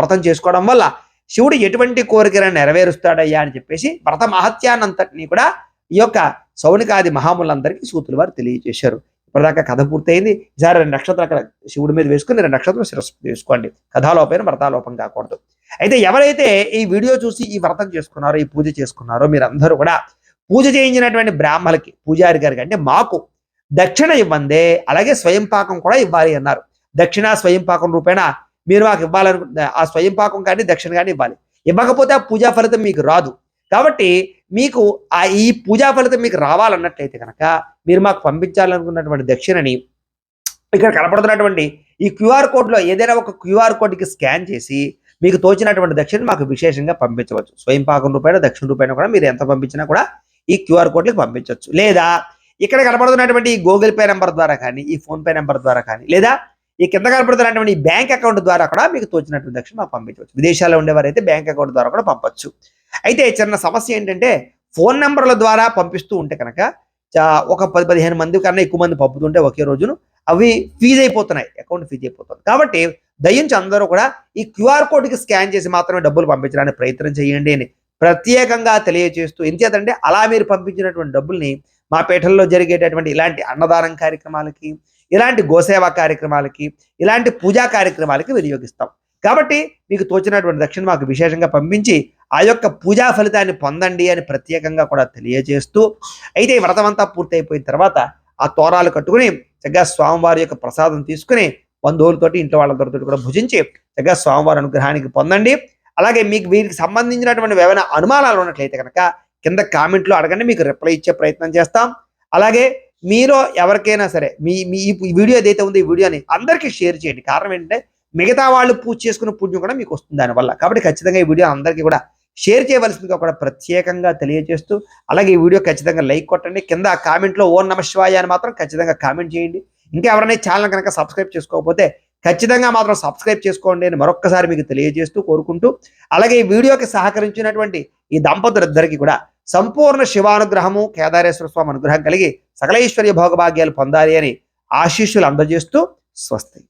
వ్రతం చేసుకోవడం వల్ల శివుడు ఎటువంటి కోరికలను నెరవేరుస్తాడయ్యా అని చెప్పేసి వ్రత మహత్యాన్నంతటినీ కూడా ఈ యొక్క సౌనికాది మహాములందరికీ సూతులు వారు తెలియజేశారు. ఇప్పటిదాకా కథ పూర్తయింది. ఈసారి 2 నక్షత్రాలు అక్కడ శివుడి మీద వేసుకుని 2 నక్షత్రం శిరస్సు వేసుకోండి. కథాలోపైన వ్రతాలోపం కాకూడదు. అయితే ఎవరైతే ఈ వీడియో చూసి ఈ వ్రతం చేసుకున్నారో, ఈ పూజ చేసుకున్నారో మీరందరూ కూడా పూజ చేయించినటువంటి బ్రాహ్మలకి, పూజారి గారికి అంటే మాకు దక్షిణ ఇవ్వందే, అలాగే స్వయం పాకం కూడా ఇవ్వాలి అన్నారు. దక్షిణ స్వయం పాకం రూపేణ మీరు మాకు ఇవ్వాలనుకుంటే ఆ స్వయం పాకం కానీ దక్షిణ కానీ ఇవ్వాలి. ఇవ్వకపోతే ఆ పూజా ఫలితం మీకు రాదు. కాబట్టి మీకు ఈ పూజా ఫలితం మీకు రావాలన్నట్లయితే కనుక మీరు మాకు పంపించాలనుకున్నటువంటి దక్షిణని ఇక్కడ కనపడుతున్నటువంటి ఈ క్యూఆర్ కోడ్లో ఏదైనా ఒక క్యూఆర్ కోడ్కి స్కాన్ చేసి మీకు తోచినటువంటి దక్షిణ మాకు విశేషంగా పంపించవచ్చు. స్వయం పాకం రూపాయలు దక్షిణ రూపాయలు కూడా మీరు ఎంత పంపించినా కూడా ఈ క్యూఆర్ కోడ్లకు పంపించవచ్చు. లేదా ఇక్కడ కనపడుతున్నటువంటి ఈ గూగుల్ పే నెంబర్ ద్వారా కానీ, ఈ ఫోన్పే నెంబర్ ద్వారా కానీ, లేదా ఈ కింద కనపడుతున్నటువంటి ఈ బ్యాంక్ అకౌంట్ ద్వారా కూడా మీకు తోచినటువంటి దక్షిణ మాకు పంపించవచ్చు. విదేశాల్లో ఉండేవారైతే బ్యాంక్ అకౌంట్ ద్వారా కూడా పంపచ్చు. అయితే చిన్న సమస్య ఏంటంటే ఫోన్ నెంబర్ల ద్వారా పంపిస్తూ ఉంటే కనుక ఒక 10-15 మంది కన్నా ఎక్కువ మంది పంపుతుంటే ఒకే రోజును అవి ఫీజు అయిపోతున్నాయి, అకౌంట్ ఫీజు అయిపోతుంది. కాబట్టి దయించి అందరూ కూడా ఈ క్యూఆర్ కోడ్కి స్కాన్ చేసి మాత్రమే డబ్బులు పంపించడానికి ప్రయత్నం చేయండి అని ప్రత్యేకంగా తెలియజేస్తూ, ఎందుచేతంటే అలా మీరు పంపించినటువంటి డబ్బుల్ని మా పీఠల్లో జరిగేటటువంటి ఇలాంటి అన్నదానం కార్యక్రమాలకి, ఇలాంటి గోసేవా కార్యక్రమాలకి, ఇలాంటి పూజా కార్యక్రమాలకి వినియోగిస్తాం. కాబట్టి మీకు తోచినటువంటి దక్షిణ మాకు విశేషంగా పంపించి ఆ యొక్క పూజా ఫలితాన్ని పొందండి అని ప్రత్యేకంగా కూడా తెలియజేస్తూ, అయితే ఈ వ్రతం అంతా పూర్తయిపోయిన తర్వాత ఆ తోరాలు కట్టుకుని చక్కగా స్వామివారి యొక్క ప్రసాదం తీసుకుని బంధువులతోటి ఇంట్లో వాళ్ళందరితో కూడా భుజించి చక్కగా స్వామివారి అనుగ్రహానికి పొందండి. అలాగే మీకు వీరికి సంబంధించినటువంటి ఏమైనా అనుమానాలు ఉన్నట్లయితే కనుక కింద కామెంట్లో అడగండి, మీకు రిప్లై ఇచ్చే ప్రయత్నం చేస్తాం. అలాగే మీరు ఎవరికైనా సరే ఈ వీడియో ఏదైతే ఉందో ఈ వీడియోని అందరికీ షేర్ చేయండి. కారణం ఏంటంటే మిగతా వాళ్ళు పూజ చేసుకున్న పుణ్యం కూడా మీకు వస్తుంది దానివల్ల. కాబట్టి ఖచ్చితంగా ఈ వీడియో అందరికీ కూడా షేర్ చేయవలసిందిగా కూడా ప్రత్యేకంగా తెలియజేస్తూ, అలాగే ఈ వీడియో ఖచ్చితంగా లైక్ కొట్టండి. కింద కామెంట్లో ఓం నమః శివాయ అని మాత్రం ఖచ్చితంగా కామెంట్ చేయండి. ఇంకా ఎవరైనా ఛానల్ కనుక సబ్స్క్రైబ్ చేసుకోకపోతే ఖచ్చితంగా మాత్రం సబ్స్క్రైబ్ చేసుకోండి అని మరొక్కసారి మీకు తెలియజేస్తూ కోరుకుంటూ, అలాగే ఈ వీడియోకి సహకరించినటువంటి ఈ దంపతులిద్దరికీ కూడా సంపూర్ణ శివానుగ్రహము, కేదారేశ్వర స్వామి అనుగ్రహం కలిగి సకలైశ్వర్య భోగభాగ్యాలు పొందాలి అని ఆశీస్సులు అందజేస్తూ స్వస్తి.